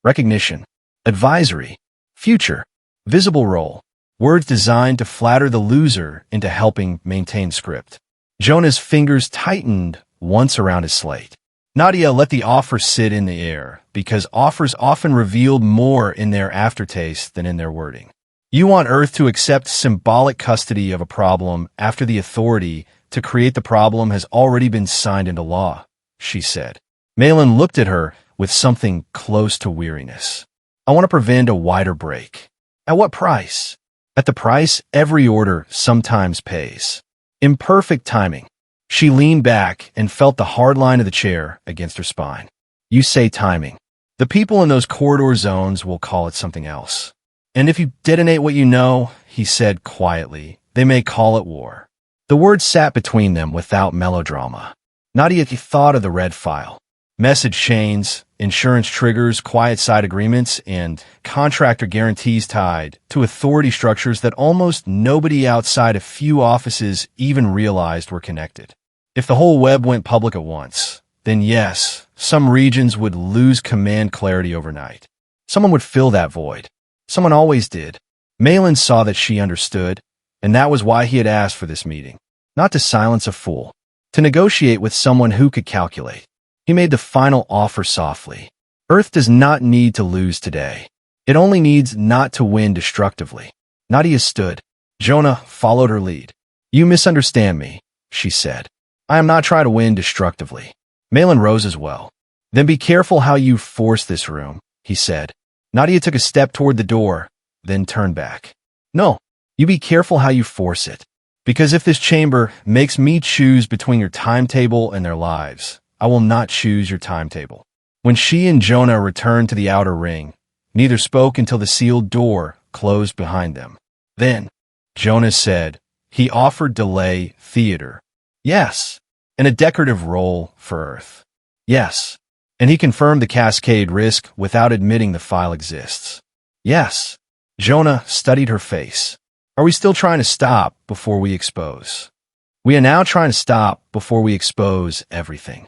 Recognition. Advisory. Future. Visible role. Words designed to flatter the loser into helping maintain script. Jonah's fingers tightened once around his slate. Nadia let the offer sit in the air, because offers often revealed more in their aftertaste than in their wording. You want Earth to accept symbolic custody of a problem after the authority to create the problem has already been signed into law, she said. Malin looked at her with something close to weariness. I want to prevent a wider break. At what price? At the price every order sometimes pays. Imperfect timing. She leaned back and felt the hard line of the chair against her spine. You say timing. The people in those corridor zones will call it something else. And if you detonate what you know, he said quietly, they may call it war. The words sat between them without melodrama. Nadia thought of the red file. Message chains, insurance triggers, quiet side agreements, and contractor guarantees tied to authority structures that almost nobody outside a few offices even realized were connected. If the whole web went public at once, then yes, some regions would lose command clarity overnight. Someone would fill that void. Someone always did. Malin saw that she understood, and that was why he had asked for this meeting. Not to silence a fool, to negotiate with someone who could calculate. He made the final offer softly. Earth does not need to lose today. It only needs not to win destructively. Nadia stood. Jonah followed her lead. You misunderstand me, she said. I am not trying to win destructively. Malin rose as well. Then be careful how you force this room, he said. Nadia took a step toward the door, then turned back. No, you be careful how you force it. Because if this chamber makes me choose between your timetable and their lives, I will not choose your timetable. When she and Jonah returned to the outer ring, neither spoke until the sealed door closed behind them. Then, Jonah said, he offered delay theater. Yes, and a decorative role for Earth. Yes, and he confirmed the cascade risk without admitting the file exists. Yes, Jonah studied her face. Are we still trying to stop before we expose? We are now trying to stop before we expose everything.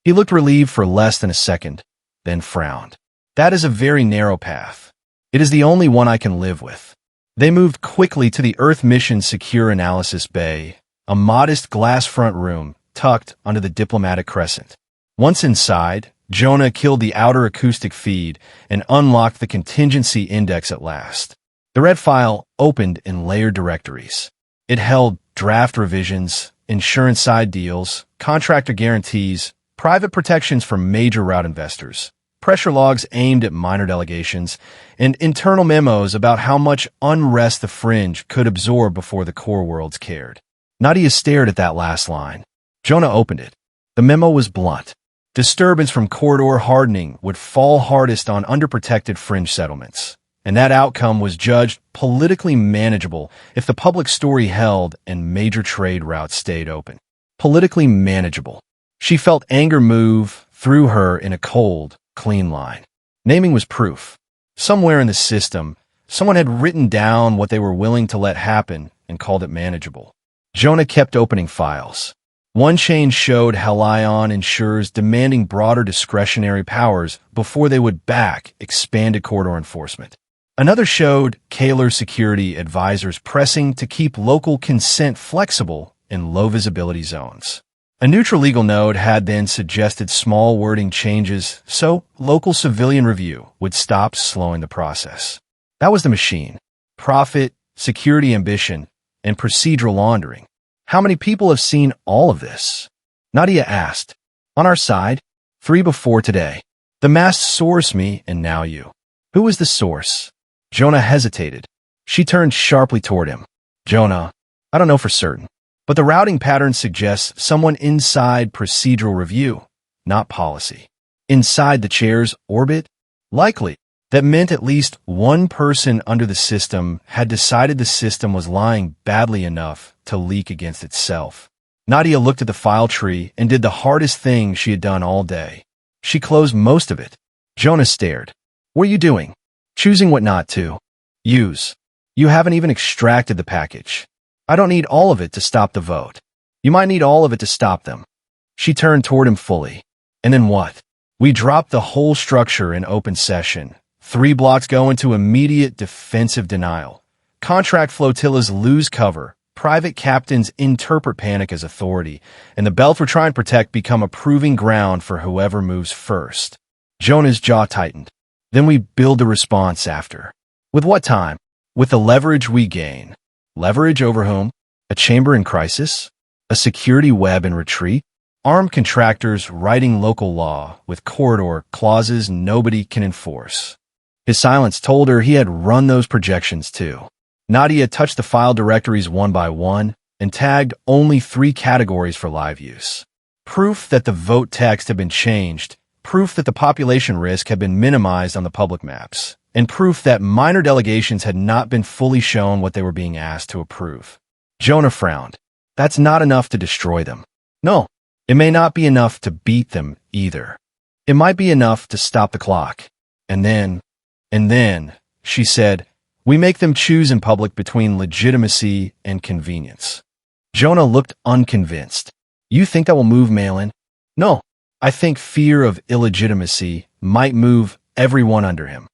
He looked relieved for less than a second, then frowned. That is a very narrow path. It is the only one I can live with. They moved quickly to the Earth Mission's secure analysis bay, a modest glass front room tucked under the diplomatic crescent. Once inside, Jonah killed the outer acoustic feed and unlocked the contingency index at last. The red file opened in layered directories. It held draft revisions, insurance side deals, contractor guarantees, private protections for major route investors, pressure logs aimed at minor delegations, and internal memos about how much unrest the fringe could absorb before the core worlds cared. Nadia stared at that last line. Jonah opened it. The memo was blunt. Disturbance from corridor hardening would fall hardest on underprotected fringe settlements, and that outcome was judged politically manageable if the public story held and major trade routes stayed open. Politically manageable. She felt anger move through her in a cold, clean line. Naming was proof. Somewhere in the system, someone had written down what they were willing to let happen and called it manageable. Jonah kept opening files. One chain showed Halion insurers demanding broader discretionary powers before they would back expanded corridor enforcement. Another showed Kaler security advisors pressing to keep local consent flexible in low-visibility zones. A neutral legal node had then suggested small wording changes so local civilian review would stop slowing the process. That was the machine. Profit, security ambition, and procedural laundering. How many people have seen all of this? Nadia asked. On our side, 3 before today. The masked source me and now you. Who is the source? Jonah hesitated. She turned sharply toward him. Jonah, I don't know for certain. But the routing pattern suggests someone inside procedural review, not policy. Inside the chair's orbit? Likely. That meant at least one person under the system had decided the system was lying badly enough to leak against itself. Nadia looked at the file tree and did the hardest thing she had done all day. She closed most of it. Jonah stared. What are you doing? Choosing what not to use. You haven't even extracted the package. I don't need all of it to stop the vote. You might need all of it to stop them. She turned toward him fully. And then what? We dropped the whole structure in open session. 3 blocks go into immediate defensive denial. Contract flotillas lose cover. Private captains interpret panic as authority. And the belts we're trying to protect become a proving ground for whoever moves first. Jonah's jaw tightened. Then we build a response after. With what time? With the leverage we gain. Leverage over whom? A chamber in crisis? A security web in retreat? Armed contractors writing local law with corridor clauses nobody can enforce. His silence told her he had run those projections too. Nadia touched the file directories one by one and tagged only 3 categories for live use. Proof that the vote text had been changed, proof that the population risk had been minimized on the public maps, and proof that minor delegations had not been fully shown what they were being asked to approve. Jonah frowned. That's not enough to destroy them. No, it may not be enough to beat them either. It might be enough to stop the clock. And then, she said, we make them choose in public between legitimacy and convenience. Jonah looked unconvinced. You think that will move Malin? No, I think fear of illegitimacy might move everyone under him.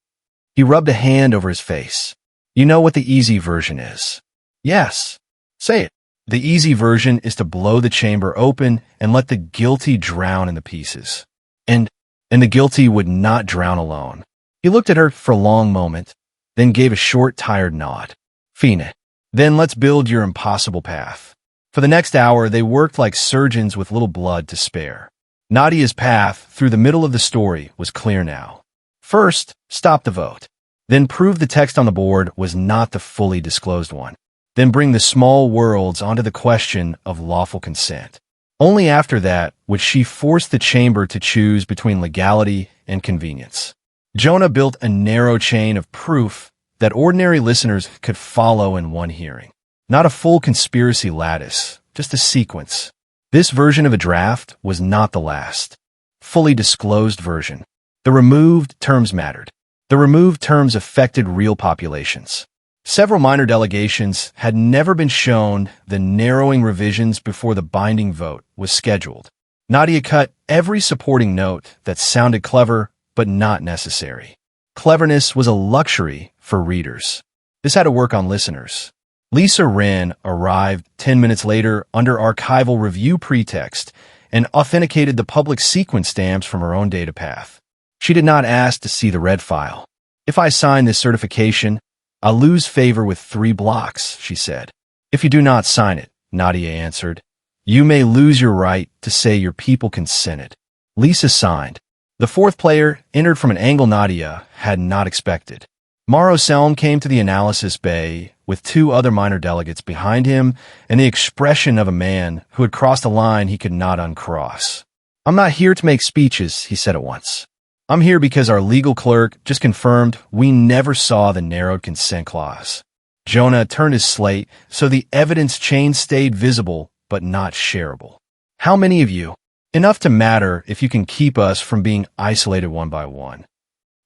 He rubbed a hand over his face. You know what the easy version is? Yes. Say it. The easy version is to blow the chamber open and let the guilty drown in the pieces. And the guilty would not drown alone. He looked at her for a long moment, then gave a short, tired nod. Fine. Then let's build your impossible path. For the next hour, they worked like surgeons with little blood to spare. Nadia's path through the middle of the story was clear now. First, stop the vote. Then prove the text on the board was not the fully disclosed one. Then bring the small worlds onto the question of lawful consent. Only after that would she force the chamber to choose between legality and convenience. Jonah built a narrow chain of proof that ordinary listeners could follow in one hearing. Not a full conspiracy lattice, just a sequence. This version of a draft was not the last. Fully disclosed version. The removed terms mattered. The removed terms affected real populations. Several minor delegations had never been shown the narrowing revisions before the binding vote was scheduled. Nadia cut every supporting note that sounded clever but not necessary. Cleverness was a luxury for readers. This had to work on listeners. Lisa Wren arrived 10 minutes later under archival review pretext and authenticated the public sequence stamps from her own data path. She did not ask to see the red file. If I sign this certification, I'll lose favor with 3 blocks, she said. If you do not sign it, Nadia answered, you may lose your right to say your people consented. Lisa signed. The 4th player entered from an angle Nadia had not expected. Mauro Selm came to the analysis bay with 2 other minor delegates behind him and the expression of a man who had crossed a line he could not uncross. I'm not here to make speeches, he said at once. I'm here because our legal clerk just confirmed we never saw the narrowed consent clause. Jonah turned his slate so the evidence chain stayed visible but not shareable. How many of you? Enough to matter if you can keep us from being isolated one by one.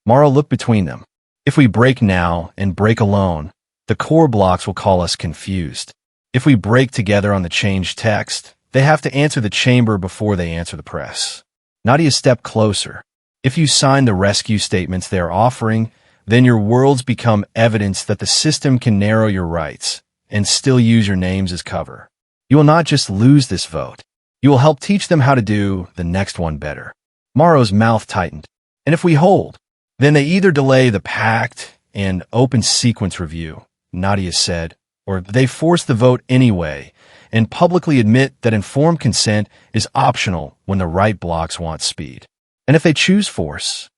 Mauro looked between them. If we break now and break alone, the core blocks will call us confused. If we break together on the changed text, they have to answer the chamber before they answer the press. Nadia stepped closer. If you sign the rescue statements they are offering, then your worlds become evidence that the system can narrow your rights and still use your names as cover. You will not just lose this vote. You will help teach them how to do the next one better. Mauro's mouth tightened. And if we hold, then they either delay the pact and open sequence review, Nadia said, or they force the vote anyway and publicly admit that informed consent is optional when the right blocks want speed. And if they choose force,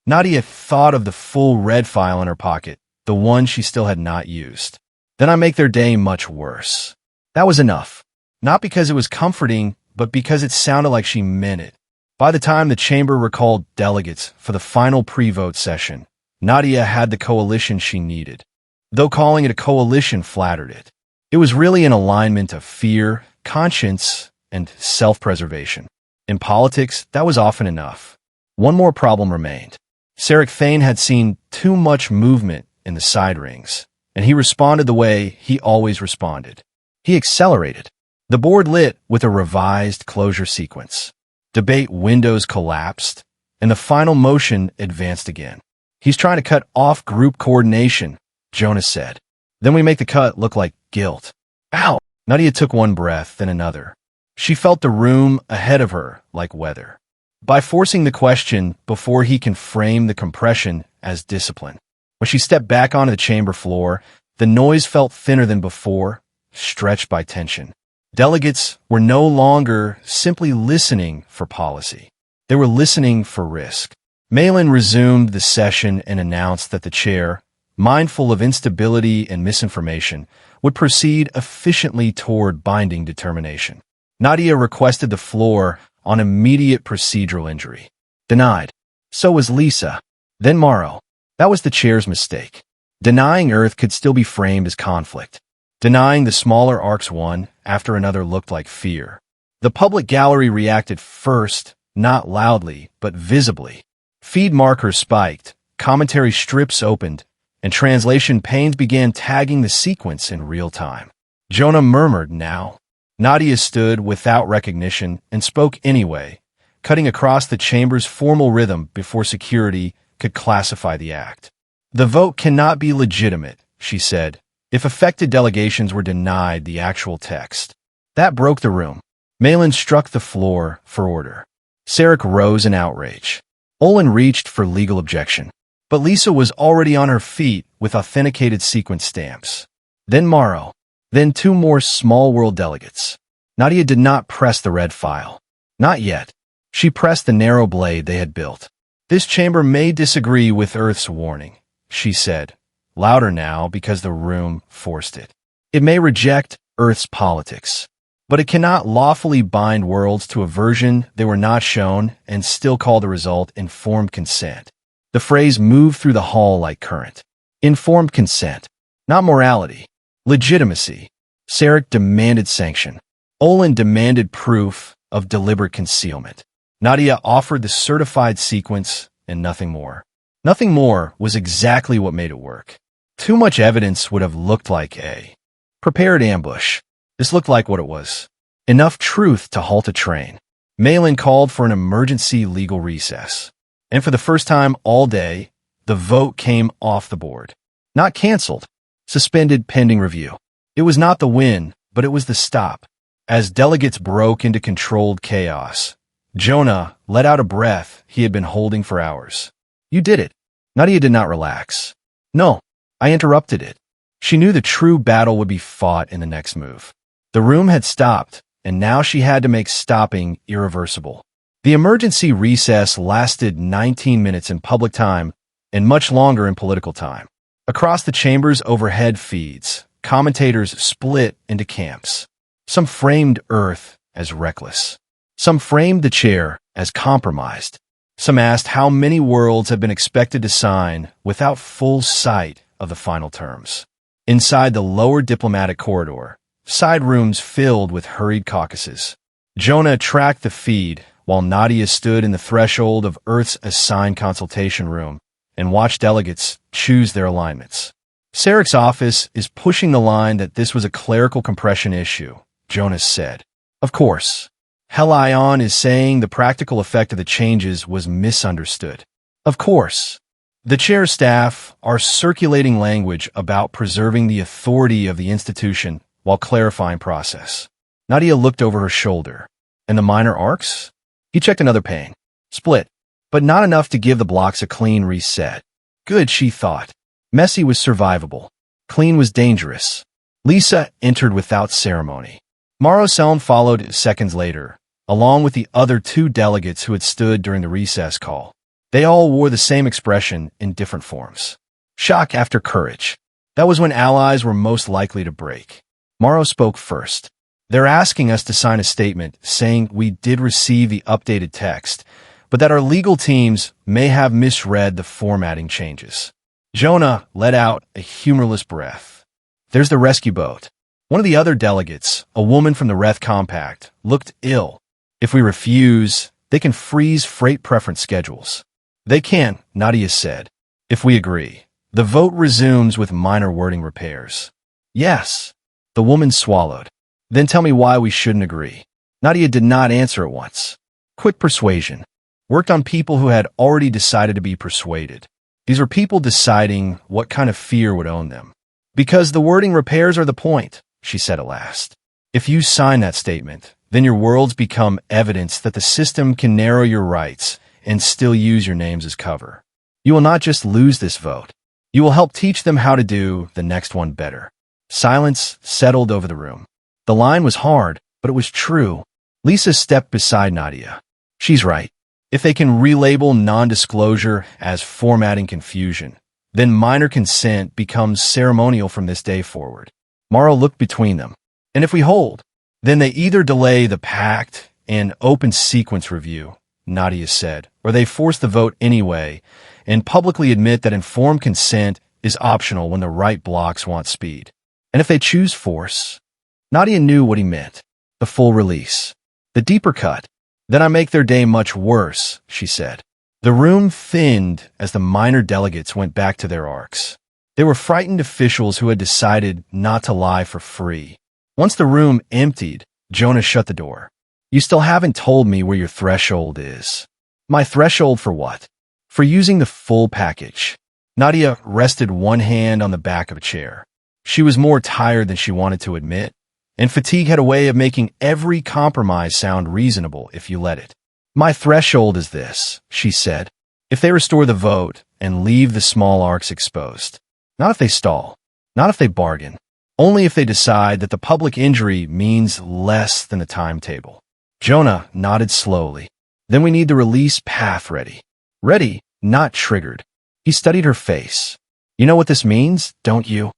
Nadia thought of the full red file in her pocket, the one she still had not used. Then I make their day much worse. That was enough. Not because it was comforting, but because it sounded like she meant it. By the time the chamber recalled delegates for the final pre-vote session, Nadia had the coalition she needed. Though calling it a coalition flattered it. It was really an alignment of fear, conscience, and self-preservation. In politics, that was often enough. One more problem remained. Sarek Thane had seen too much movement in the side rings, and he responded the way he always responded. He accelerated. The board lit with a revised closure sequence. Debate windows collapsed, and the final motion advanced again. He's trying to cut off group coordination, Jonas said. Then we make the cut look like guilt. Ow! Nadia took one breath, then another. She felt the room ahead of her like weather. By forcing the question before he can frame the compression as discipline. When she stepped back onto the chamber floor, the noise felt thinner than before, stretched by tension. Delegates were no longer simply listening for policy. They were listening for risk. Malin resumed the session and announced that the chair, mindful of instability and misinformation, would proceed efficiently toward binding determination. Nadia requested the floor on immediate procedural injury. Denied. So was Lisa. Then Morrow. That was the chair's mistake. Denying Earth could still be framed as conflict. Denying the smaller arcs one after another looked like fear. The public gallery reacted first, not loudly, but visibly. Feed markers spiked, commentary strips opened, and translation panes began tagging the sequence in real time. Jonah murmured now. Nadia stood without recognition and spoke anyway, cutting across the chamber's formal rhythm before security could classify the act. The vote cannot be legitimate, she said, if affected delegations were denied the actual text. That broke the room. Malin struck the floor for order. Sarek rose in outrage. Olin reached for legal objection. But Lisa was already on her feet with authenticated sequence stamps. Then Morrow. Then two more small world delegates. Nadia did not press the red file. Not yet. She pressed the narrow blade they had built. This chamber may disagree with Earth's warning, she said, louder now because the room forced it. It may reject Earth's politics, but it cannot lawfully bind worlds to a version they were not shown and still call the result informed consent. The phrase moved through the hall like current. Informed consent, not morality. Legitimacy. Sarek demanded sanction. Olin demanded proof of deliberate concealment. Nadia offered the certified sequence and nothing more. Nothing more was exactly what made it work. Too much evidence would have looked like a prepared ambush. This looked like what it was. Enough truth to halt a train. Malin called for an emergency legal recess. And for the first time all day, the vote came off the board. Not canceled. Suspended pending review. It was not the win, but it was the stop. As delegates broke into controlled chaos, Jonah let out a breath he had been holding for hours. You did it. Nadia did not relax. No, I interrupted it. She knew the true battle would be fought in the next move. The room had stopped, and now she had to make stopping irreversible. The emergency recess lasted 19 minutes in public time and much longer in political time. Across the chamber's overhead feeds, commentators split into camps. Some framed Earth as reckless. Some framed the chair as compromised. Some asked how many worlds have been expected to sign without full sight of the final terms. Inside the lower diplomatic corridor, side rooms filled with hurried caucuses. Jonah tracked the feed while Nadia stood in the threshold of Earth's assigned consultation room and watched delegates choose their alignments. Sarek's office is pushing the line that this was a clerical compression issue, Jonas said. Of course. Helion is saying the practical effect of the changes was misunderstood. Of course. The chair staff are circulating language about preserving the authority of the institution while clarifying process. Nadia looked over her shoulder. And the minor arcs? He checked another pane. Split, but not enough to give the blocks a clean reset. Good, she thought. Messy was survivable. Clean was dangerous. Lisa entered without ceremony. Morrow-Selm followed seconds later, along with the other two delegates who had stood during the recess call. They all wore the same expression in different forms. Shock after courage. That was when allies were most likely to break. Morrow spoke first. They're asking us to sign a statement saying we did receive the updated text, but that our legal teams may have misread the formatting changes. Jonah let out a humorless breath. There's the rescue boat. One of the other delegates, a woman from the Reth Compact, looked ill. If we refuse, they can freeze freight preference schedules. They can, Nadia said. If we agree. The vote resumes with minor wording repairs. Yes. The woman swallowed. Then tell me why we shouldn't agree. Nadia did not answer at once. Quick persuasion. Worked on people who had already decided to be persuaded. These were people deciding what kind of fear would own them. Because the wording repairs are the point, she said at last. If you sign that statement, then your worlds become evidence that the system can narrow your rights and still use your names as cover. You will not just lose this vote. You will help teach them how to do the next one better. Silence settled over the room. The line was hard, but it was true. Lisa stepped beside Nadia. She's right. If they can relabel non-disclosure as formatting confusion, then minor consent becomes ceremonial from this day forward. Morrow looked between them. And if we hold, then they either delay the pact and open sequence review, Nadia said, or they force the vote anyway and publicly admit that informed consent is optional when the right blocs want speed. And if they choose force, Nadia knew what he meant. The full release. The deeper cut. Then I make their day much worse, she said. The room thinned as the minor delegates went back to their arcs. They were frightened officials who had decided not to lie for free. Once the room emptied, Jonah shut the door. You still haven't told me where your threshold is. My threshold for what? For using the full package. Nadia rested one hand on the back of a chair. She was more tired than she wanted to admit, and fatigue had a way of making every compromise sound reasonable if you let it. My threshold is this, she said. If they restore the vote and leave the small arcs exposed. Not if they stall. Not if they bargain. Only if they decide that the public injury means less than the timetable. Jonah nodded slowly. Then we need the release path ready. Ready, not triggered. He studied her face. You know what this means, don't you?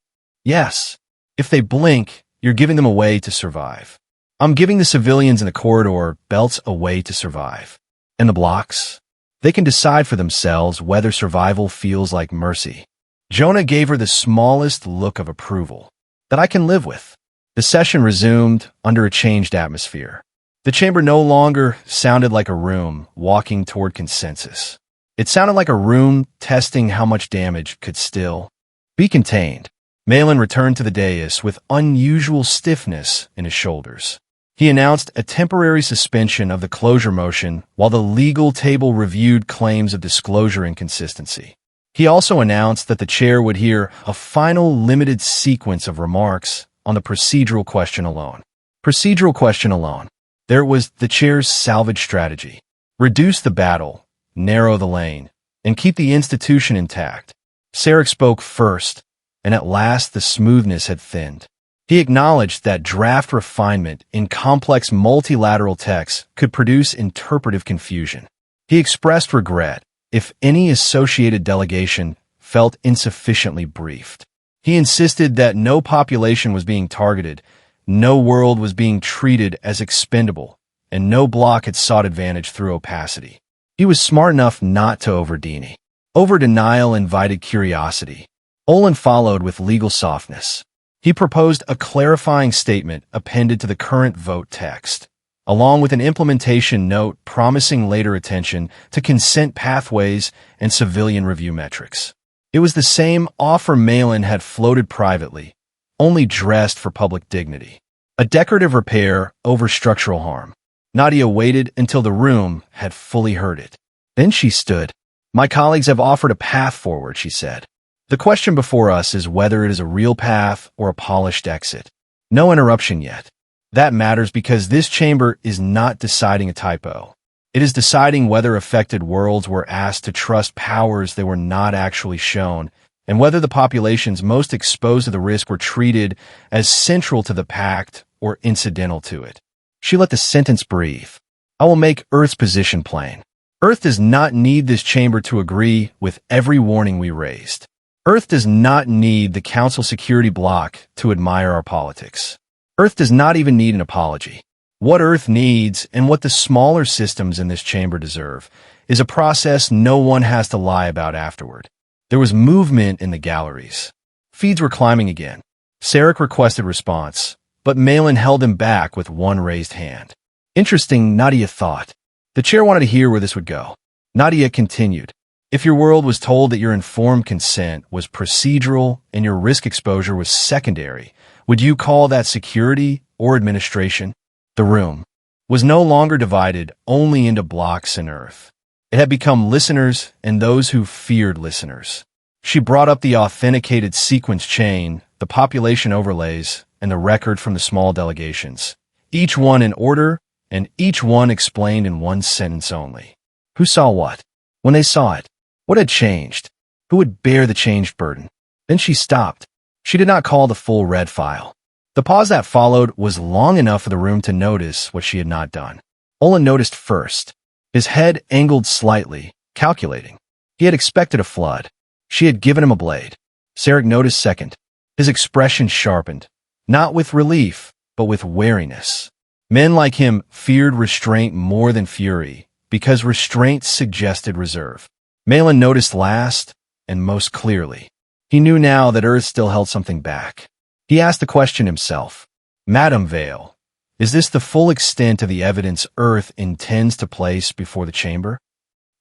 Yes. If they blink, you're giving them a way to survive. I'm giving the civilians in the corridor belts a way to survive. And the blocks? They can decide for themselves whether survival feels like mercy. Jonah gave her the smallest look of approval. That I can live with. The session resumed under a changed atmosphere. The chamber no longer sounded like a room walking toward consensus. It sounded like a room testing how much damage could still be contained. Malin returned to the dais with unusual stiffness in his shoulders. He announced a temporary suspension of the closure motion while the legal table reviewed claims of disclosure inconsistency. He also announced that the chair would hear a final limited sequence of remarks on the procedural question alone. Procedural question alone. There was the chair's salvage strategy. Reduce the battle, narrow the lane, and keep the institution intact. Sarek spoke first, and at last the smoothness had thinned. He acknowledged that draft refinement in complex multilateral texts could produce interpretive confusion. He expressed regret if any associated delegation felt insufficiently briefed. He insisted that no population was being targeted, no world was being treated as expendable, and no bloc had sought advantage through opacity. He was smart enough not to over-deny. Over-denial invited curiosity. Olin followed with legal softness. He proposed a clarifying statement appended to the current vote text, along with an implementation note promising later attention to consent pathways and civilian review metrics. It was the same offer Malin had floated privately, only dressed for public dignity. A decorative repair over structural harm. Nadia waited until the room had fully heard it. Then she stood. My colleagues have offered a path forward, she said. The question before us is whether it is a real path or a polished exit. No interruption yet. That matters because this chamber is not deciding a typo. It is deciding whether affected worlds were asked to trust powers they were not actually shown, and whether the populations most exposed to the risk were treated as central to the pact or incidental to it. She let the sentence breathe. I will make Earth's position plain. Earth does not need this chamber to agree with every warning we raised. Earth does not need the Council security bloc to admire our politics. Earth does not even need an apology. What Earth needs, and what the smaller systems in this chamber deserve, is a process no one has to lie about afterward. There was movement in the galleries. Feeds were climbing again. Sarek requested response, but Malin held him back with one raised hand. Interesting, Nadia thought. The chair wanted to hear where this would go. Nadia continued. If your world was told that your informed consent was procedural and your risk exposure was secondary, would you call that security or administration? The room was no longer divided only into blocks and Earth. It had become listeners and those who feared listeners. She brought up the authenticated sequence chain, the population overlays, and the record from the small delegations, each one in order and each one explained in one sentence only. Who saw what? When they saw it, what had changed? Who would bear the changed burden? Then she stopped. She did not call the full red file. The pause that followed was long enough for the room to notice what she had not done. Olin noticed first. His head angled slightly, calculating. He had expected a flood. She had given him a blade. Sarek noticed second. His expression sharpened, not with relief, but with wariness. Men like him feared restraint more than fury, because restraint suggested reserve. Malin noticed last, and most clearly. He knew now that Earth still held something back. He asked the question himself. Madame Vale, is this the full extent of the evidence Earth intends to place before the chamber?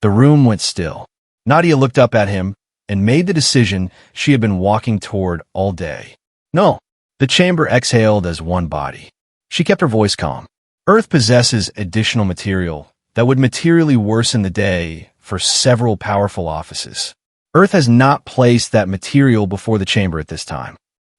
The room went still. Nadia looked up at him and made the decision she had been walking toward all day. No. The chamber exhaled as one body. She kept her voice calm. Earth possesses additional material that would materially worsen the day for several powerful offices. Earth has not placed that material before the chamber at this time.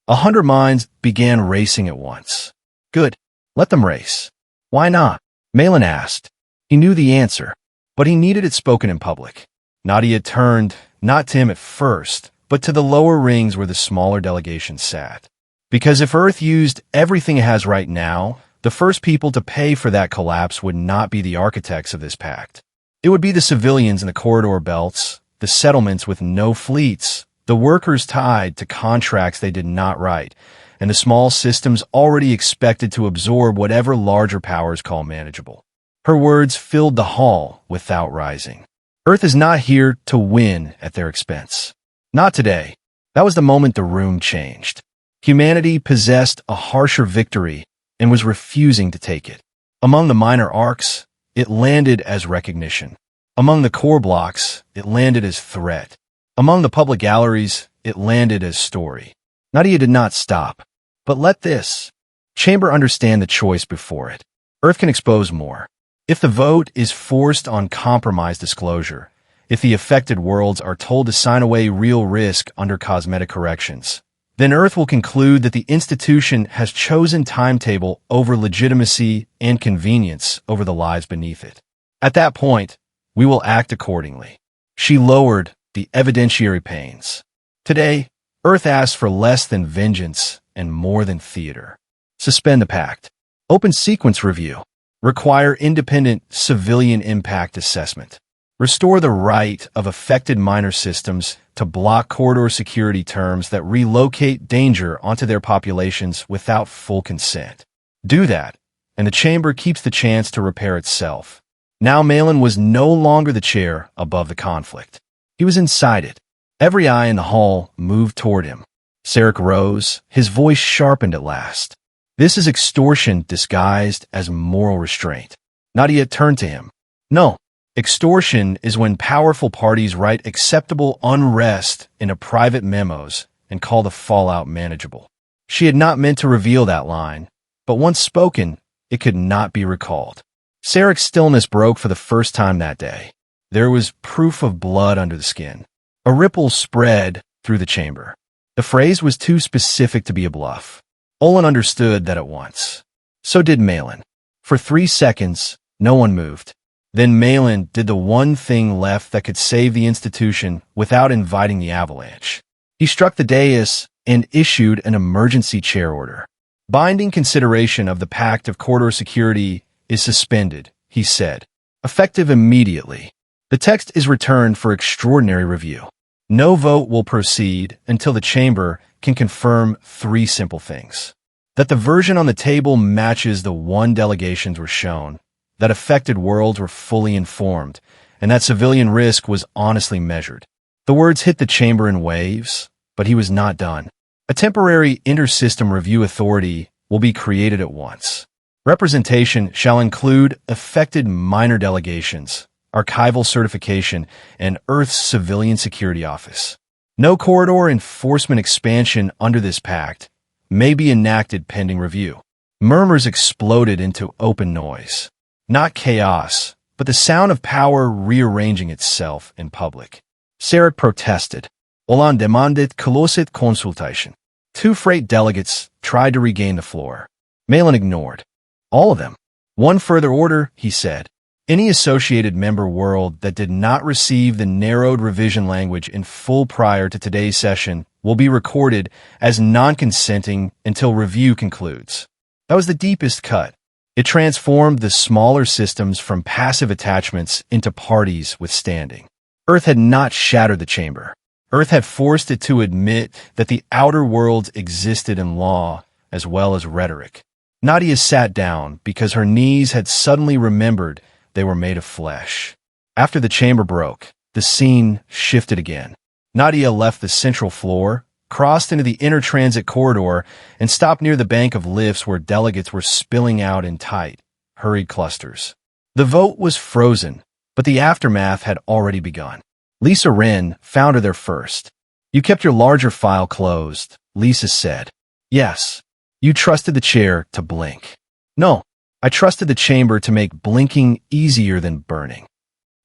100 minds began racing at once. Good. Let them race. Why not? Malin asked. He knew the answer, but he needed it spoken in public. Nadia turned, not to him at first, but to the lower rings where the smaller delegations sat. Because if Earth used everything it has right now, the first people to pay for that collapse would not be the architects of this pact. It would be the civilians in the corridor belts, the settlements with no fleets, the workers tied to contracts they did not write, and the small systems already expected to absorb whatever larger powers call manageable. Her words filled the hall without rising. Earth is not here to win at their expense. Not today. That was the moment the room changed. Humanity possessed a harsher victory and was refusing to take it. Among the minor arcs, it landed as recognition. Among the core blocks, it landed as threat. Among the public galleries, it landed as story. Nadia did not stop, but let this chamber understand the choice before it. Earth can expose more. If the vote is forced on compromised disclosure, if the affected worlds are told to sign away real risk under cosmetic corrections, then Earth will conclude that the institution has chosen timetable over legitimacy and convenience over the lives beneath it. At that point, we will act accordingly. She lowered the evidentiary pains. Today, Earth asks for less than vengeance and more than theater. Suspend the pact. Open sequence review. Require independent civilian impact assessment. Restore the right of affected minor systems to block corridor security terms that relocate danger onto their populations without full consent. Do that, and the chamber keeps the chance to repair itself. Now Malin was no longer the chair above the conflict. He was inside it. Every eye in the hall moved toward him. Sarek rose, his voice sharpened at last. This is extortion disguised as moral restraint. Nadia turned to him. No. Extortion is when powerful parties write acceptable unrest into private memos and call the fallout manageable. She had not meant to reveal that line, but once spoken, it could not be recalled. Sarek's stillness broke for the first time that day. There was proof of blood under the skin. A ripple spread through the chamber. The phrase was too specific to be a bluff. Olin understood that at once. So did Malin. For 3 seconds, no one moved. Then Malin did the one thing left that could save the institution without inviting the avalanche. He struck the dais and issued an emergency chair order. Binding consideration of the Pact of Corridor Security is suspended, he said. Effective immediately. The text is returned for extraordinary review. No vote will proceed until the chamber can confirm 3 simple things. That the version on the table matches the one delegations were shown, that affected worlds were fully informed, and that civilian risk was honestly measured. The words hit the chamber in waves, but he was not done. A temporary inter-system review authority will be created at once. Representation shall include affected minor delegations, archival certification, and Earth's Civilian Security Office. No corridor enforcement expansion under this pact may be enacted pending review. Murmurs exploded into open noise. Not chaos, but the sound of power rearranging itself in public. Sarek protested. Olan demanded closet consultation. 2 freight delegates tried to regain the floor. Malin ignored. All of them. One further order, he said. Any associated member world that did not receive the narrowed revision language in full prior to today's session will be recorded as non-consenting until review concludes. That was the deepest cut. It transformed the smaller systems from passive attachments into parties with standing. Earth had not shattered the chamber. Earth had forced it to admit that the outer worlds existed in law as well as rhetoric. Nadia sat down because her knees had suddenly remembered they were made of flesh. After the chamber broke, the scene shifted again. Nadia left the central floor, crossed into the inner transit corridor, and stopped near the bank of lifts where delegates were spilling out in tight, hurried clusters. The vote was frozen, but the aftermath had already begun. Lisa Wren found her there first. "You kept your larger file closed," Lisa said. "Yes. You trusted the chair to blink." "No, I trusted the chamber to make blinking easier than burning."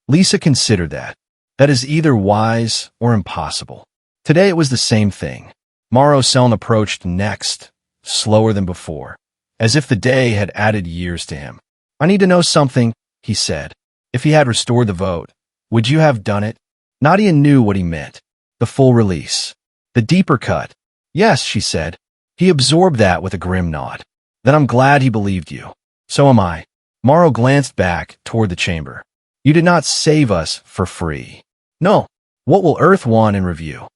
Lisa considered that. That is either wise or impossible. Today it was the same thing. Morrow Seln approached next, slower than before, as if the day had added years to him. "I need to know something," he said. "If he had restored the vote, would you have done it?" Nadia knew what he meant. The full release. The deeper cut. "Yes," she said. He absorbed that with a grim nod. "Then I'm glad he believed you." "So am I." Morrow glanced back toward the chamber. "You did not save us for free." "No. What will Earth want in review?"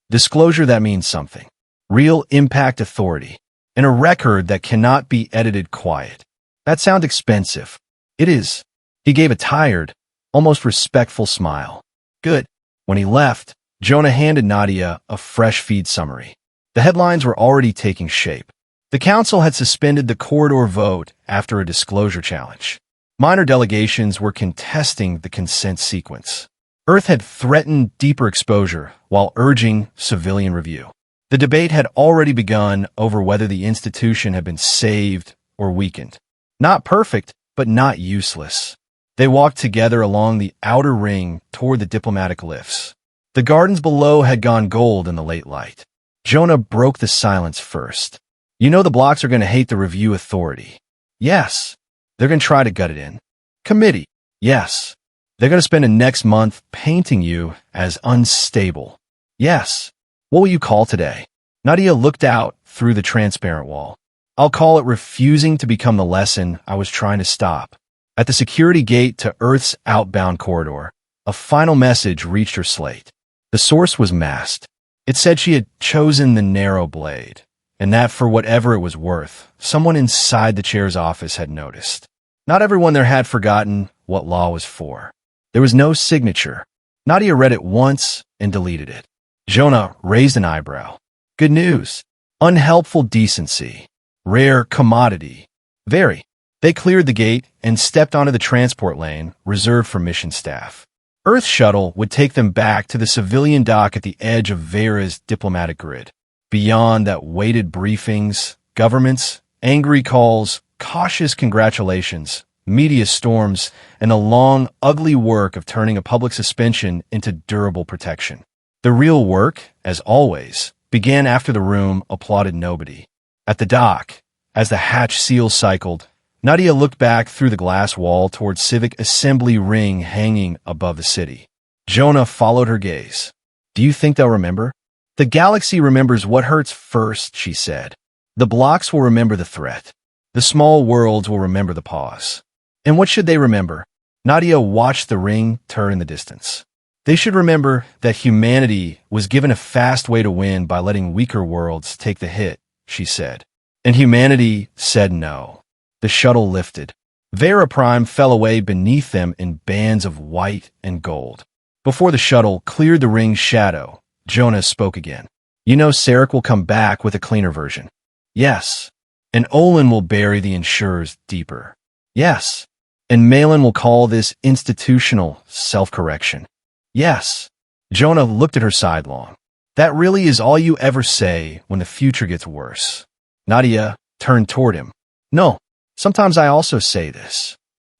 "Disclosure that means something. Real impact authority. And a record that cannot be edited quiet." "That sounds expensive." "It is." He gave a tired, almost respectful smile. "Good." When he left, Jonah handed Nadia a fresh feed summary. The headlines were already taking shape. The council had suspended the corridor vote after a disclosure challenge. Minor delegations were contesting the consent sequence. Earth had threatened deeper exposure while urging civilian review. The debate had already begun over whether the institution had been saved or weakened. Not perfect, but not useless. They walked together along the outer ring toward the diplomatic lifts. The gardens below had gone gold in the late light. Jonah broke the silence first. "You know the blocks are going to hate the review authority." "Yes." "They're going to try to gut it in." "Committee." "Yes." "They're going to spend the next month painting you as unstable." "Yes." "What will you call today?" Nadia looked out through the transparent wall. "I'll call it refusing to become the lesson I was trying to stop." At the security gate to Earth's outbound corridor, a final message reached her slate. The source was masked. It said she had chosen the narrow blade, and that for whatever it was worth, someone inside the chair's office had noticed. Not everyone there had forgotten what law was for. There was no signature. Nadia read it once and deleted it. Jonah raised an eyebrow. "Good news. Unhelpful decency. Rare commodity. Very." They cleared the gate and stepped onto the transport lane reserved for mission staff. Earth Shuttle would take them back to the civilian dock at the edge of Vera's diplomatic grid. Beyond that waited briefings, governments, angry calls, cautious congratulations, media storms, and a long, ugly work of turning a public suspension into durable protection. The real work, as always, began after the room applauded nobody. At the dock, as the hatch seal cycled, Nadia looked back through the glass wall toward Civic Assembly Ring hanging above the city. Jonah followed her gaze. "Do you think they'll remember?" "The galaxy remembers what hurts first," she said. "The blocks will remember the threat. The small worlds will remember the pause." "And what should they remember?" Nadia watched the ring turn in the distance. "They should remember that humanity was given a fast way to win by letting weaker worlds take the hit," she said. And humanity said no. The shuttle lifted. Vera Prime fell away beneath them in bands of white and gold. Before the shuttle cleared the ring's shadow, Jonah spoke again. "You know Sarek will come back with a cleaner version." "Yes." "And Olin will bury the insurers deeper." "Yes." "And Malin will call this institutional self-correction." "Yes." Jonah looked at her sidelong. "That really is all you ever say when the future gets worse." Nadia turned toward him. "No. Sometimes I also say this."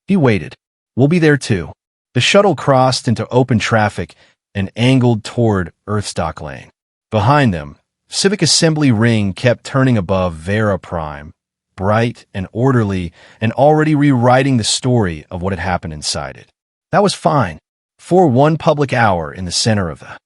He waited. "We'll be there too." The shuttle crossed into open traffic and angled toward Earth's dock lane. Behind them, Civic Assembly Ring kept turning above Vera Prime, bright and orderly and already rewriting the story of what had happened inside it. That was fine. For one public hour in the center of the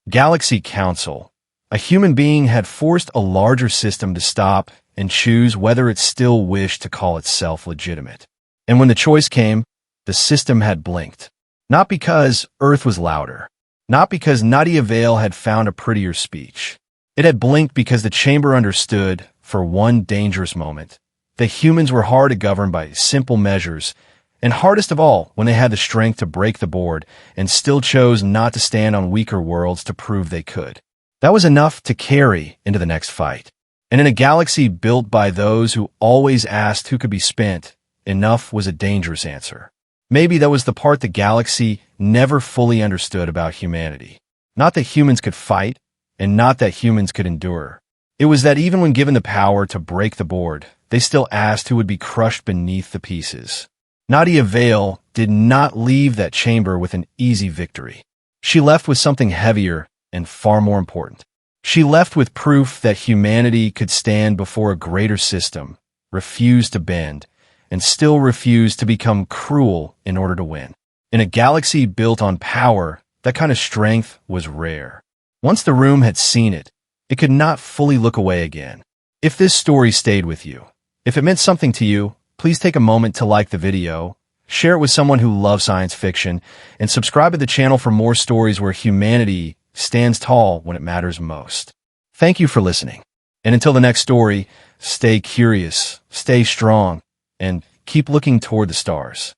Galaxy Council, a human being had forced a larger system to stop and choose whether it still wished to call itself legitimate. And when the choice came, the system had blinked. Not because Earth was louder, Not because Nadia Vale had found a prettier speech. It had blinked because the chamber understood, for one dangerous moment, that humans were hard to govern by simple measures, and hardest of all when they had the strength to break the board and still chose not to stand on weaker worlds to prove they could. That was enough to carry into the next fight. And in a galaxy built by those who always asked who could be spent, enough was a dangerous answer. Maybe that was the part the galaxy never fully understood about humanity. Not that humans could fight, and not that humans could endure. It was that even when given the power to break the board, they still asked who would be crushed beneath the pieces. Nadia Vale did not leave that chamber with an easy victory. She left with something heavier and far more important. She left with proof that humanity could stand before a greater system, refuse to bend, and still refuse to become cruel in order to win. In a galaxy built on power, that kind of strength was rare. Once the room had seen it, it could not fully look away again. If this story stayed with you, if it meant something to you, please take a moment to like the video, share it with someone who loves science fiction, and subscribe to the channel for more stories where humanity stands tall when it matters most. Thank you for listening. And until the next story, stay curious, stay strong, and keep looking toward the stars.